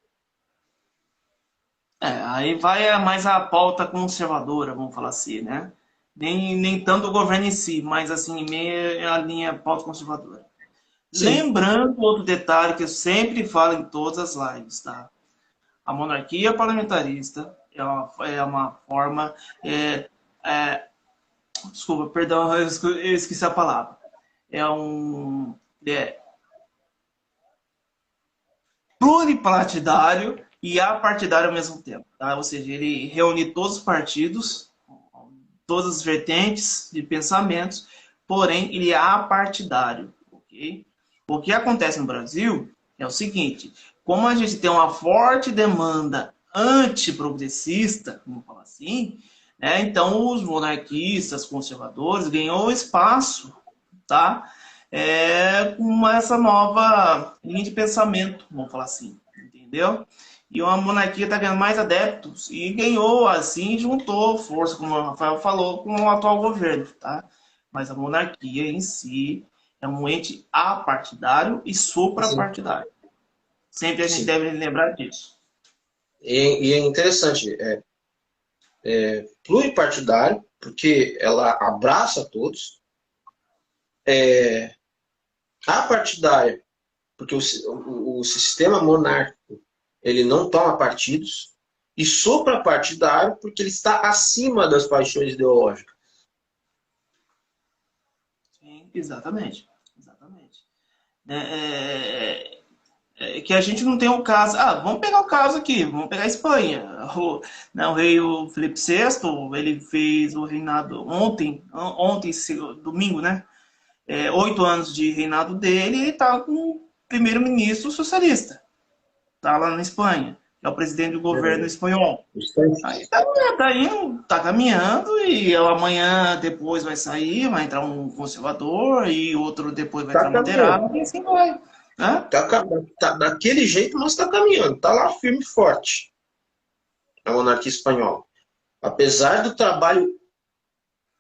Aí vai mais a pauta conservadora, vamos falar assim, né? Nem tanto o governo em si, mas assim, meio a linha pauta conservadora. Sim. Lembrando outro detalhe que eu sempre falo em todas as lives, tá? A monarquia parlamentarista é uma forma... desculpa, perdão, eu esqueci a palavra. Pluripartidário e apartidário ao mesmo tempo, tá? Ou seja, ele reúne todos os partidos, todas as vertentes de pensamentos, porém ele é apartidário, ok? O que acontece no Brasil é o seguinte: como a gente tem uma forte demanda antiprogressista, vamos falar assim, né? Então os monarquistas, conservadores ganhou espaço, tá? Com essa nova linha de pensamento, vamos falar assim, entendeu? E a monarquia está ganhando mais adeptos e ganhou, assim, juntou força, como o Rafael falou, com o atual governo, tá? Mas a monarquia em si é um ente apartidário e suprapartidário. Sempre a gente deve lembrar disso. E é interessante, pluripartidário, porque ela abraça todos, apartidária, porque o sistema monárquico ele não toma partidos, e suprapartidário porque ele está acima das paixões ideológicas. Sim, exatamente. Exatamente. Que a gente não tem um caso. Ah, vamos pegar o caso aqui, vamos pegar a Espanha. O rei o Felipe VI, ele fez o reinado ontem, domingo, né? 8 anos de reinado dele, e ele está com o primeiro-ministro socialista. Está lá na Espanha, que é o presidente do governo espanhol. Aí tá indo, tá caminhando, e amanhã depois vai sair, vai entrar um conservador, e outro depois vai entrar um moderado, e assim vai. Né? Daquele jeito, mas está caminhando, está lá firme e forte a monarquia espanhola. Apesar do trabalho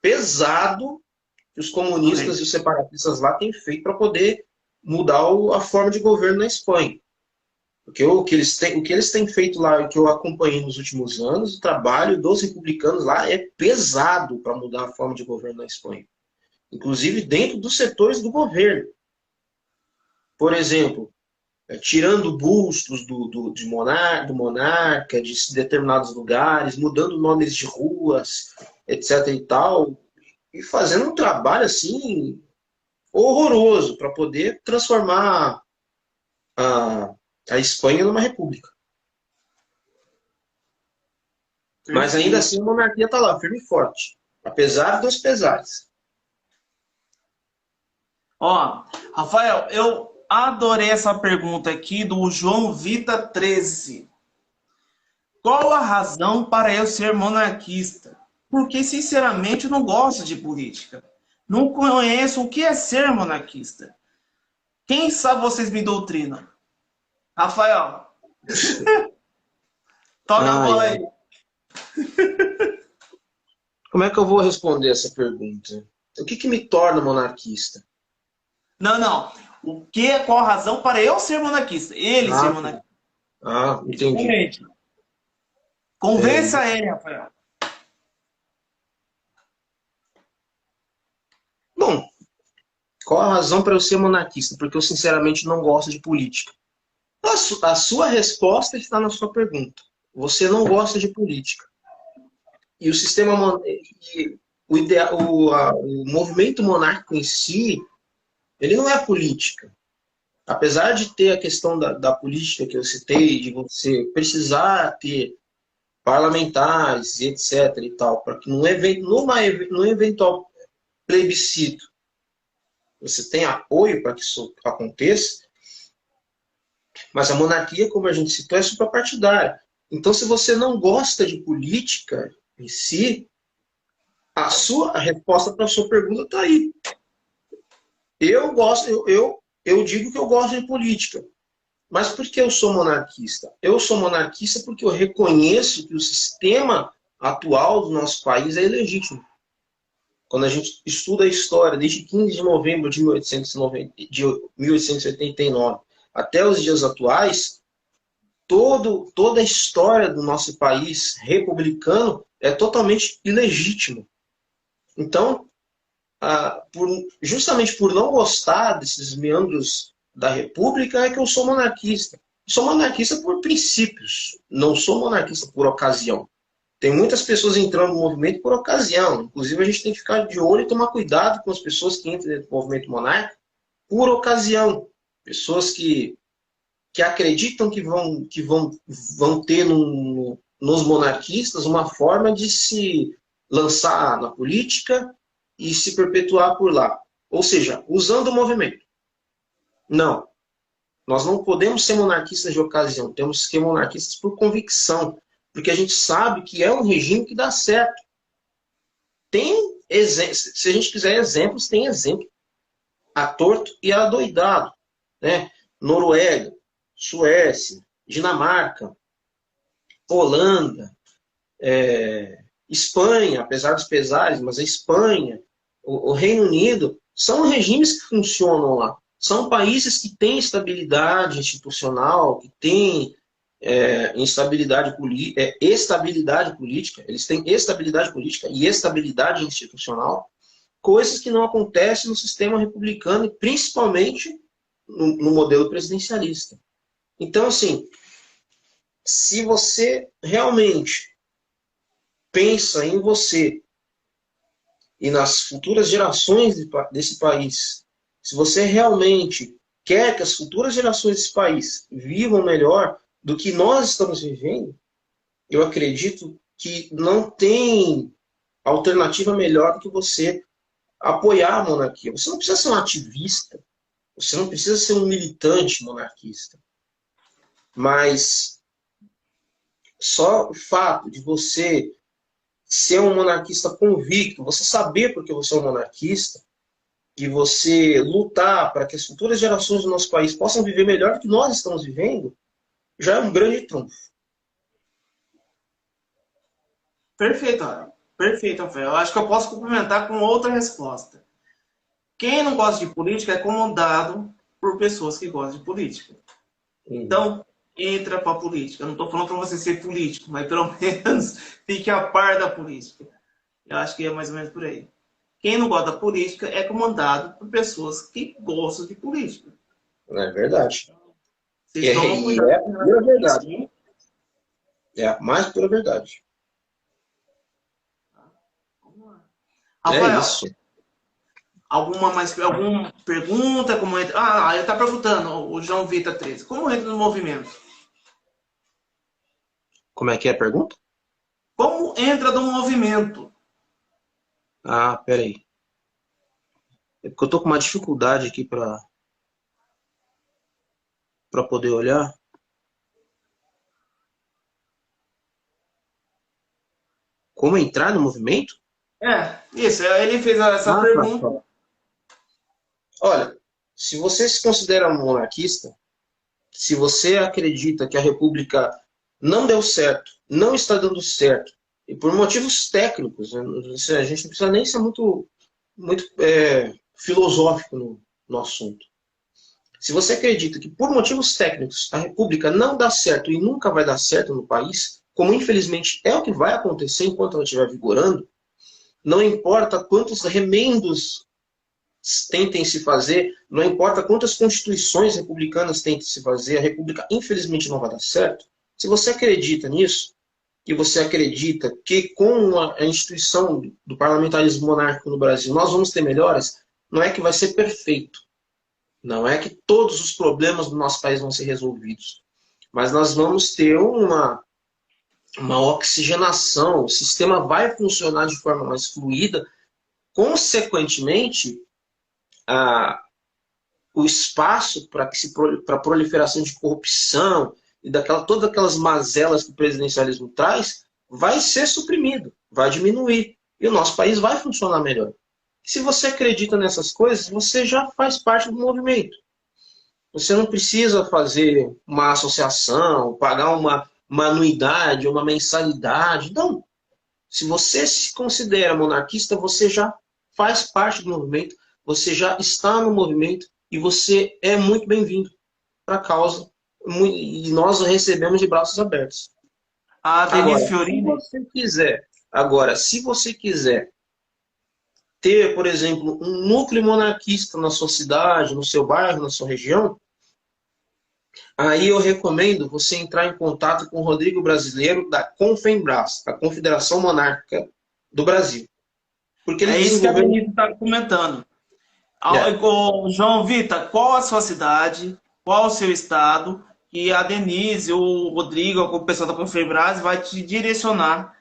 pesado que os comunistas e os separatistas lá têm feito para poder mudar a forma de governo na Espanha. Porque o que eles têm feito lá, o que eu acompanhei nos últimos anos, o trabalho dos republicanos lá é pesado para mudar a forma de governo na Espanha. Inclusive dentro dos setores do governo. Por exemplo, tirando bustos do monarca, de determinados lugares, mudando nomes de ruas, etc. e tal, e fazendo um trabalho assim horroroso para poder transformar a Espanha numa república. Mas ainda assim a monarquia está lá, firme e forte, apesar dos pesares. Ó, Rafael, eu adorei essa pergunta aqui do João Vita 13. Qual a razão para eu ser monarquista? Porque, sinceramente, eu não gosto de política. Não conheço o que é ser monarquista. Quem sabe vocês me doutrinam? Rafael. Toca a bola aí. Como é que eu vou responder essa pergunta? O que me torna monarquista? Não. Qual a razão para eu ser monarquista? Ele ser monarquista. Entendi. Convença ele, Rafael. Bom, qual a razão para eu ser monarquista? Porque eu, sinceramente, não gosto de política. A sua resposta está na sua pergunta. Você não gosta de política. E o sistema... o movimento monárquico em si, ele não é política. Apesar de ter a questão da política que eu citei, de você precisar ter parlamentares e etc. e tal, para que num eventual plebiscito você tenha apoio para que isso aconteça, mas a monarquia, como a gente citou, é suprapartidária. Então, se você não gosta de política em si, a resposta para a sua pergunta está aí. Eu digo que eu gosto de política. Mas por que eu sou monarquista? Eu sou monarquista porque eu reconheço que o sistema atual do nosso país é ilegítimo. Quando a gente estuda a história, desde 15 de novembro de 1889 até os dias atuais, toda a história do nosso país republicano é totalmente ilegítimo. Então, justamente por não gostar desses meandros da República, é que eu sou monarquista. Sou monarquista por princípios, não sou monarquista por ocasião. Tem muitas pessoas entrando no movimento por ocasião. Inclusive, a gente tem que ficar de olho e tomar cuidado com as pessoas que entram no movimento monárquico por ocasião. Pessoas que acreditam que vão ter nos monarquistas uma forma de se lançar na política e se perpetuar por lá. Ou seja, usando o movimento. Não. Nós não podemos ser monarquistas de ocasião. Temos que ser monarquistas por convicção. Porque a gente sabe que é um regime que dá certo. Tem exemplos. Se a gente quiser exemplos, tem exemplo. A torto e a doidado. Né? Noruega, Suécia, Dinamarca, Holanda, Espanha, apesar dos pesares, mas a Espanha, o Reino Unido, são regimes que funcionam lá. São países que têm estabilidade institucional, que têm estabilidade política. Eles têm estabilidade política e estabilidade institucional, coisas que não acontecem no sistema republicano, e principalmente no modelo presidencialista. Então, assim, se você realmente pensa em você e nas futuras gerações desse país, se você realmente quer que as futuras gerações desse país vivam melhor do que nós estamos vivendo, eu acredito que não tem alternativa melhor do que você apoiar a monarquia. Você não precisa ser um ativista, você não precisa ser um militante monarquista, mas só o fato de você ser um monarquista convicto, você saber porque você é um monarquista, e você lutar para que as futuras gerações do nosso país possam viver melhor do que nós estamos vivendo, já é um grande trunfo. Perfeito, Rafael. Perfeito, Rafael. Eu acho que eu posso complementar com outra resposta. Quem não gosta de política é comandado por pessoas que gostam de política. Então, entra para a política. Eu não estou falando para você ser político, mas pelo menos fique a par da política. Eu acho que é mais ou menos por aí. Quem não gosta da política é comandado por pessoas que gostam de política. É verdade. Vocês tomam cuidado. É a pura verdade. É a mais pura verdade. Rafael, é isso. Alguma pergunta? Como entra? Ele está perguntando, o João Vitor 13. Como entra no movimento? Como é que é a pergunta? Como entra no movimento? Ah, peraí. É porque eu tô com uma dificuldade aqui para poder olhar. Como entrar no movimento? Isso. Ele fez essa pergunta. Tá. Olha, se você se considera um monarquista, se você acredita que a República não deu certo, não está dando certo, e por motivos técnicos, né, a gente não precisa nem ser muito filosófico no assunto. Se você acredita que por motivos técnicos a República não dá certo e nunca vai dar certo no país, como infelizmente é o que vai acontecer enquanto ela estiver vigorando, não importa quantos remendos tentem se fazer, não importa quantas constituições republicanas tentem se fazer, a República infelizmente não vai dar certo. Se você acredita nisso, que você acredita que com a instituição do parlamentarismo monárquico no Brasil nós vamos ter melhoras, não é que vai ser perfeito. Não é que todos os problemas do nosso país vão ser resolvidos. Mas nós vamos ter uma oxigenação, o sistema vai funcionar de forma mais fluida, consequentemente, o espaço para a proliferação de corrupção e todas aquelas mazelas que o presidencialismo traz vai ser suprimido, vai diminuir. E o nosso país vai funcionar melhor. Se você acredita nessas coisas, você já faz parte do movimento. Você não precisa fazer uma associação, pagar uma anuidade, uma mensalidade. Não. Se você se considera monarquista, você já faz parte do movimento, você já está no movimento e você é muito bem-vindo para a causa. E nós o recebemos de braços abertos. Denise Fiorini. Se você quiser ter, por exemplo, um núcleo monarquista na sua cidade, no seu bairro, na sua região, aí eu recomendo você entrar em contato com o Rodrigo Brasileiro da Confembras, a Confederação Monárquica do Brasil. Porque ele isso que a Denise está comentando. João Vitor, qual a sua cidade, qual o seu estado, e a Denise, o Rodrigo, o pessoal da Confembras vai te direcionar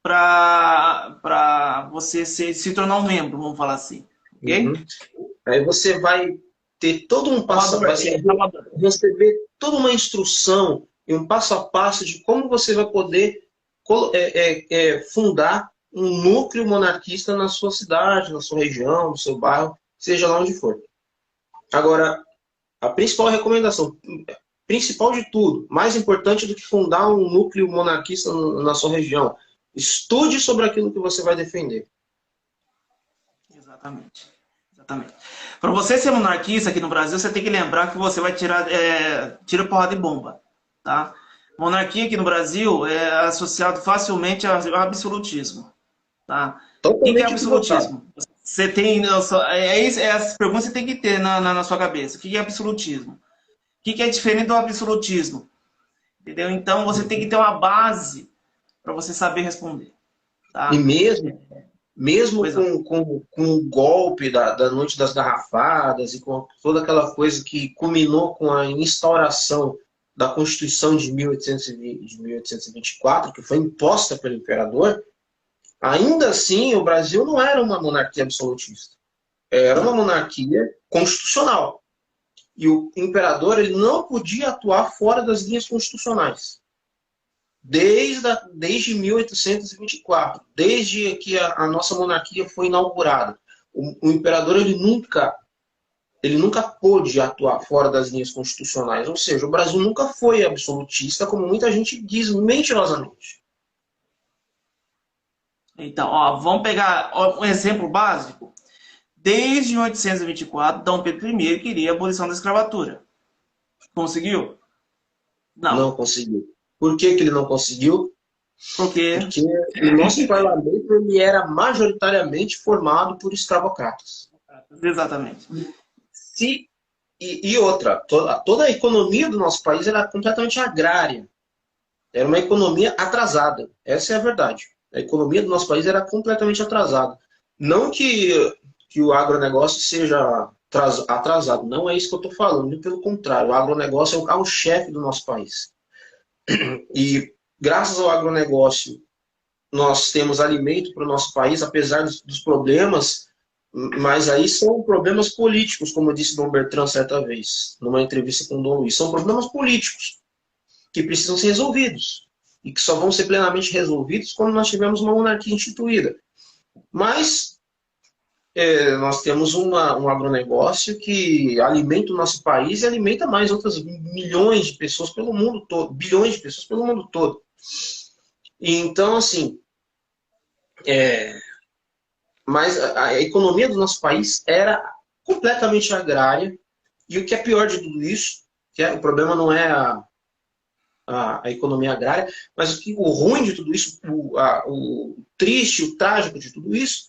para você se tornar um membro, vamos falar assim. Ok? Uhum. Aí você vai ter todo um passo a passo, receber toda uma instrução e um passo a passo de como você vai poder fundar um núcleo monarquista na sua cidade, na sua região, no seu bairro, seja lá onde for. Agora, a principal recomendação, principal de tudo, mais importante do que fundar um núcleo monarquista na sua região, estude sobre aquilo que você vai defender. Exatamente. Para você ser monarquista aqui no Brasil, você tem que lembrar que você vai tira porrada de bomba. Tá? Monarquia aqui no Brasil é associado facilmente ao absolutismo. Tá? O que é absolutismo? Você tem, essa pergunta você tem que ter na sua cabeça. O que é absolutismo? O que é diferente do absolutismo? Entendeu? Então, você tem que ter uma base para você saber responder. E Tá? mesmo Pois não. com o golpe da Noite das Garrafadas e com toda aquela coisa que culminou com a instauração da Constituição de 1824, que foi imposta pelo imperador, ainda assim o Brasil não era uma monarquia absolutista. Era uma Não. monarquia constitucional. E o imperador ele não podia atuar fora das linhas constitucionais. Desde 1824, desde que a nossa monarquia foi inaugurada, o imperador ele nunca pôde atuar fora das linhas constitucionais. Ou seja, o Brasil nunca foi absolutista, como muita gente diz mentirosamente. Então, ó, vamos pegar um exemplo básico. Desde 1824, Dom Pedro I queria a abolição da escravatura. Conseguiu? Não Não. conseguiu. Por que que ele não conseguiu? Porque, Porque o nosso parlamento ele era majoritariamente formado por escravocratas. exatamente. Se, e outra, toda a economia do nosso país era completamente agrária. Era uma economia atrasada. Essa é a verdade. A economia do nosso país era completamente atrasada. Não que o agronegócio seja atrasado. Não é isso que eu estou falando. Pelo contrário, o agronegócio é o carro-chefe do nosso país. E graças ao agronegócio, nós temos alimento para o nosso país, apesar dos problemas, mas aí são problemas políticos, como disse Dom Bertrand certa vez, numa entrevista com o Dom Luiz. São problemas políticos que precisam ser resolvidos e que só vão ser plenamente resolvidos quando nós tivermos uma monarquia instituída. Mas nós temos um agronegócio que alimenta o nosso país e alimenta mais outras milhões de pessoas pelo mundo todo, bilhões de pessoas pelo mundo todo. E então, assim, mas a economia do nosso país era completamente agrária e o que é pior de tudo isso, o problema não é a economia agrária, mas o ruim de tudo isso, o triste, o trágico de tudo isso,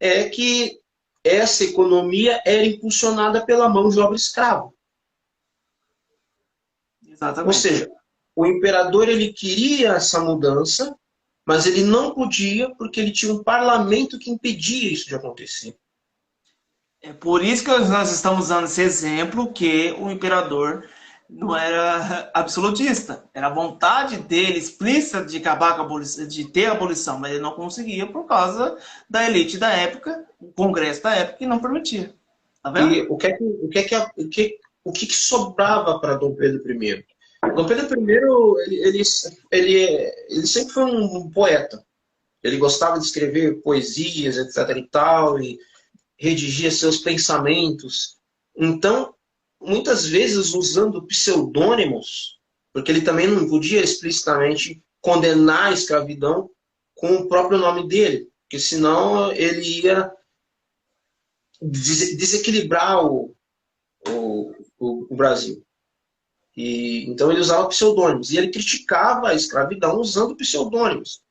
é que essa economia era impulsionada pela mão de obra escrava. Ou Exatamente. seja, o imperador ele queria essa mudança, mas ele não podia porque ele tinha um parlamento que impedia isso de acontecer. É por isso que nós estamos usando esse exemplo que o imperador não era absolutista. Era a vontade dele explícita de acabar com a abolição, de ter a abolição, mas ele não conseguia por causa da elite da época, o Congresso da época, que não permitia. Tá vendo? E o que sobrava para Dom Pedro I? Dom Pedro I ele sempre foi um poeta. Ele gostava de escrever poesias, etc. e tal, e redigia seus pensamentos. Então, muitas vezes usando pseudônimos, porque ele também não podia explicitamente condenar a escravidão com o próprio nome dele, porque senão ele ia desequilibrar o Brasil. E, então ele usava pseudônimos. E ele criticava a escravidão usando pseudônimos,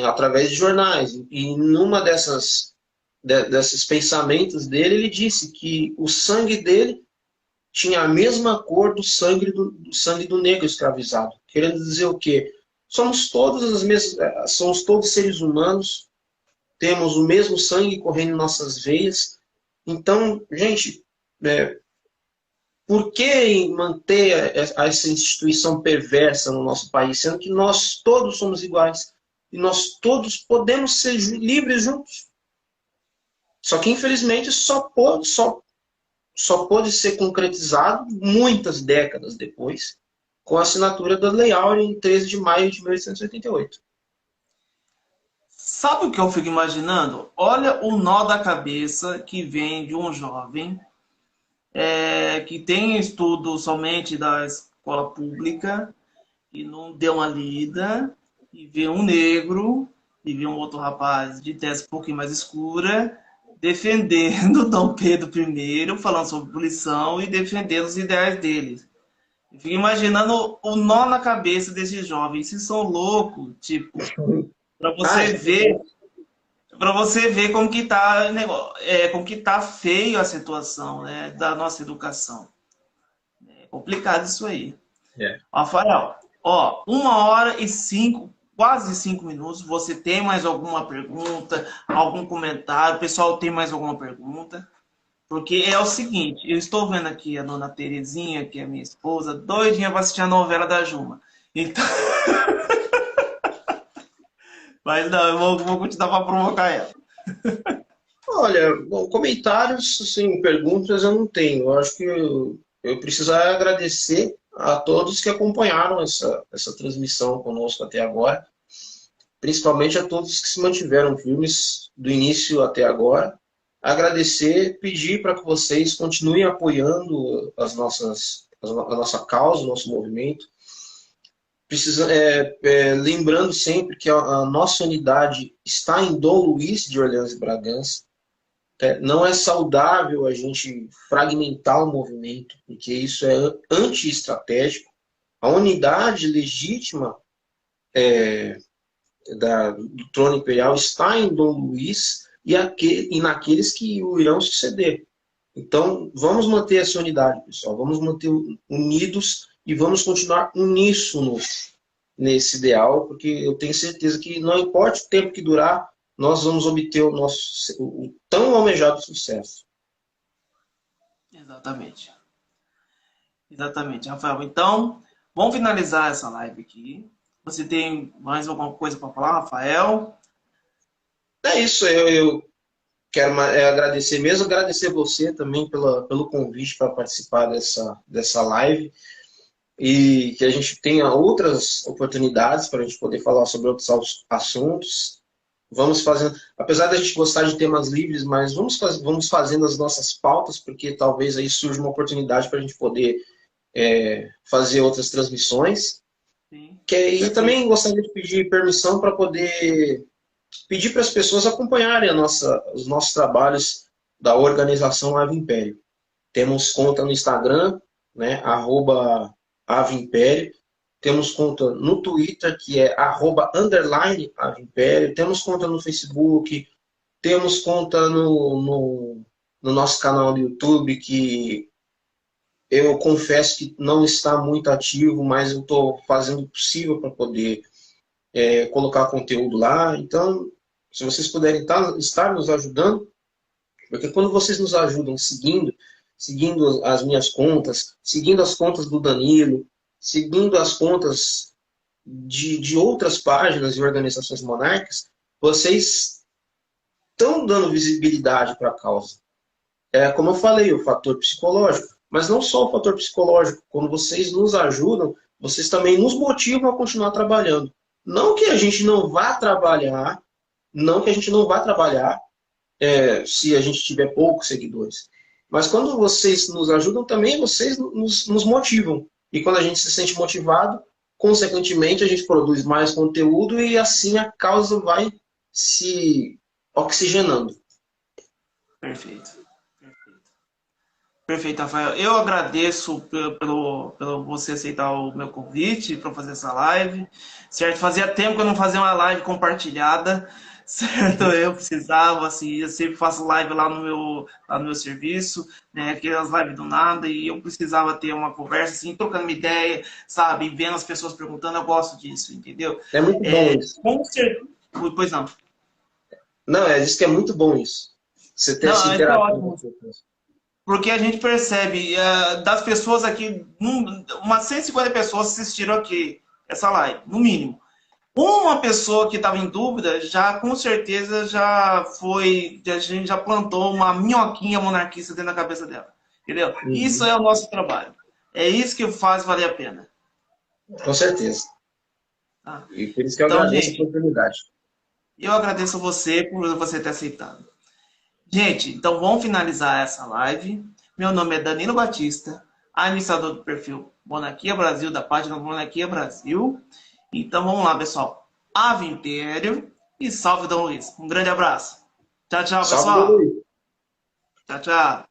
através de jornais. E numa desses pensamentos dele, ele disse que o sangue dele tinha a mesma cor do sangue do negro escravizado. Querendo dizer o quê? Somos todos seres humanos, temos o mesmo sangue correndo em nossas veias. Então, gente, por que manter essa instituição perversa no nosso país, sendo que nós todos somos iguais e nós todos podemos ser livres juntos? Só que, infelizmente, só pôde ser concretizado muitas décadas depois, com a assinatura da Lei Áurea em 13 de maio de 1888. Sabe o que eu fico imaginando? Olha o nó da cabeça que vem de um jovem que tem estudo somente da escola pública e não deu uma lida e vê um negro e vê um outro rapaz de testa um pouquinho mais escura defendendo Dom Pedro I, falando sobre abolição e defendendo os ideais dele. Eu fico imaginando o nó na cabeça desses jovens, se são loucos, tipo, para você ver, para você ver como que tá, como que tá feio a situação, né, da nossa educação. É complicado isso aí. É. Rafael, ó, 1 hora e quase 5 minutos. Você tem mais alguma pergunta, algum comentário? O pessoal tem mais alguma pergunta? Porque é o seguinte, eu estou vendo aqui a dona Terezinha, que é minha esposa, doidinha para assistir a novela da Juma. Então, mas não, vou continuar para provocar ela. Olha, bom, comentários, assim, perguntas eu não tenho. Eu acho que eu preciso agradecer a todos que acompanharam essa transmissão conosco até agora, principalmente a todos que se mantiveram firmes do início até agora. Agradecer, pedir para que vocês continuem apoiando a nossa causa, o nosso movimento. Lembrando sempre que a nossa unidade está em Dom Luís de Orleans e Bragança. Não é saudável a gente fragmentar o movimento, porque isso é anti-estratégico. A unidade legítima do trono imperial está em Dom Luís e naqueles que o irão suceder. Então, vamos manter essa unidade, pessoal. Vamos manter unidos e vamos continuar uníssonos nesse ideal, porque eu tenho certeza que não importa o tempo que durar, nós vamos obter o tão almejado sucesso. Exatamente. Exatamente, Rafael. Então, vamos finalizar essa live aqui. Você tem mais alguma coisa para falar, Rafael? É isso, eu quero agradecer mesmo, agradecer você também pelo convite para participar dessa live e que a gente tenha outras oportunidades para a gente poder falar sobre outros assuntos. Vamos fazendo, apesar da gente gostar de temas livres, mas vamos fazendo as nossas pautas, porque talvez aí surja uma oportunidade para a gente poder fazer outras transmissões. Sim. E também gostaria de pedir permissão para poder pedir para as pessoas acompanharem os nossos trabalhos da organização Ave Império. Temos conta no Instagram, né, @aveimpério. Temos conta no Twitter, que é @Ave Império. Temos conta no Facebook. Temos conta no nosso canal do YouTube, que eu confesso que não está muito ativo, mas eu estou fazendo o possível para poder colocar conteúdo lá. Então, se vocês puderem estar nos ajudando, porque quando vocês nos ajudam seguindo as minhas contas, seguindo as contas do Danilo, seguindo as contas de outras páginas e organizações monárquicas, vocês estão dando visibilidade para a causa. Como eu falei, o fator psicológico, mas não só o fator psicológico. Quando vocês nos ajudam, vocês também nos motivam a continuar trabalhando. Não que a gente não vá trabalhar, se a gente tiver poucos seguidores. Mas quando vocês nos ajudam, também vocês nos motivam. E quando a gente se sente motivado, consequentemente a gente produz mais conteúdo e assim a causa vai se oxigenando. Perfeito. Perfeito, Rafael. Eu agradeço pelo você aceitar o meu convite para fazer essa live. Certo? Fazia tempo que eu não fazia uma live compartilhada. Certo? Eu precisava, assim, eu sempre faço live lá no meu serviço, né? Aquelas lives do nada, e eu precisava ter uma conversa, assim, trocando uma ideia, sabe? Vendo as pessoas perguntando, eu gosto disso, entendeu? É muito bom isso. Com certeza. Pois não. Não, diz que é muito bom isso. Você ter essa interação com as pessoas. Porque a gente percebe, das pessoas aqui, umas 150 pessoas assistiram aqui essa live, no mínimo. Uma pessoa que estava em dúvida, já com certeza a gente já plantou uma minhoquinha monarquista dentro da cabeça dela. Entendeu? Uhum. Isso é o nosso trabalho. É isso que faz valer a pena. Com certeza. E por isso que eu agradeço a oportunidade. Eu agradeço a você por você ter aceitado. Gente, então vamos finalizar essa live. Meu nome é Danilo Batista, administrador do perfil Monarquia Brasil, da página Monarquia Brasil. Então vamos lá, pessoal. Ave Império e salve Dom Luís. Um grande abraço. Tchau, tchau, pessoal. Tchau, tchau.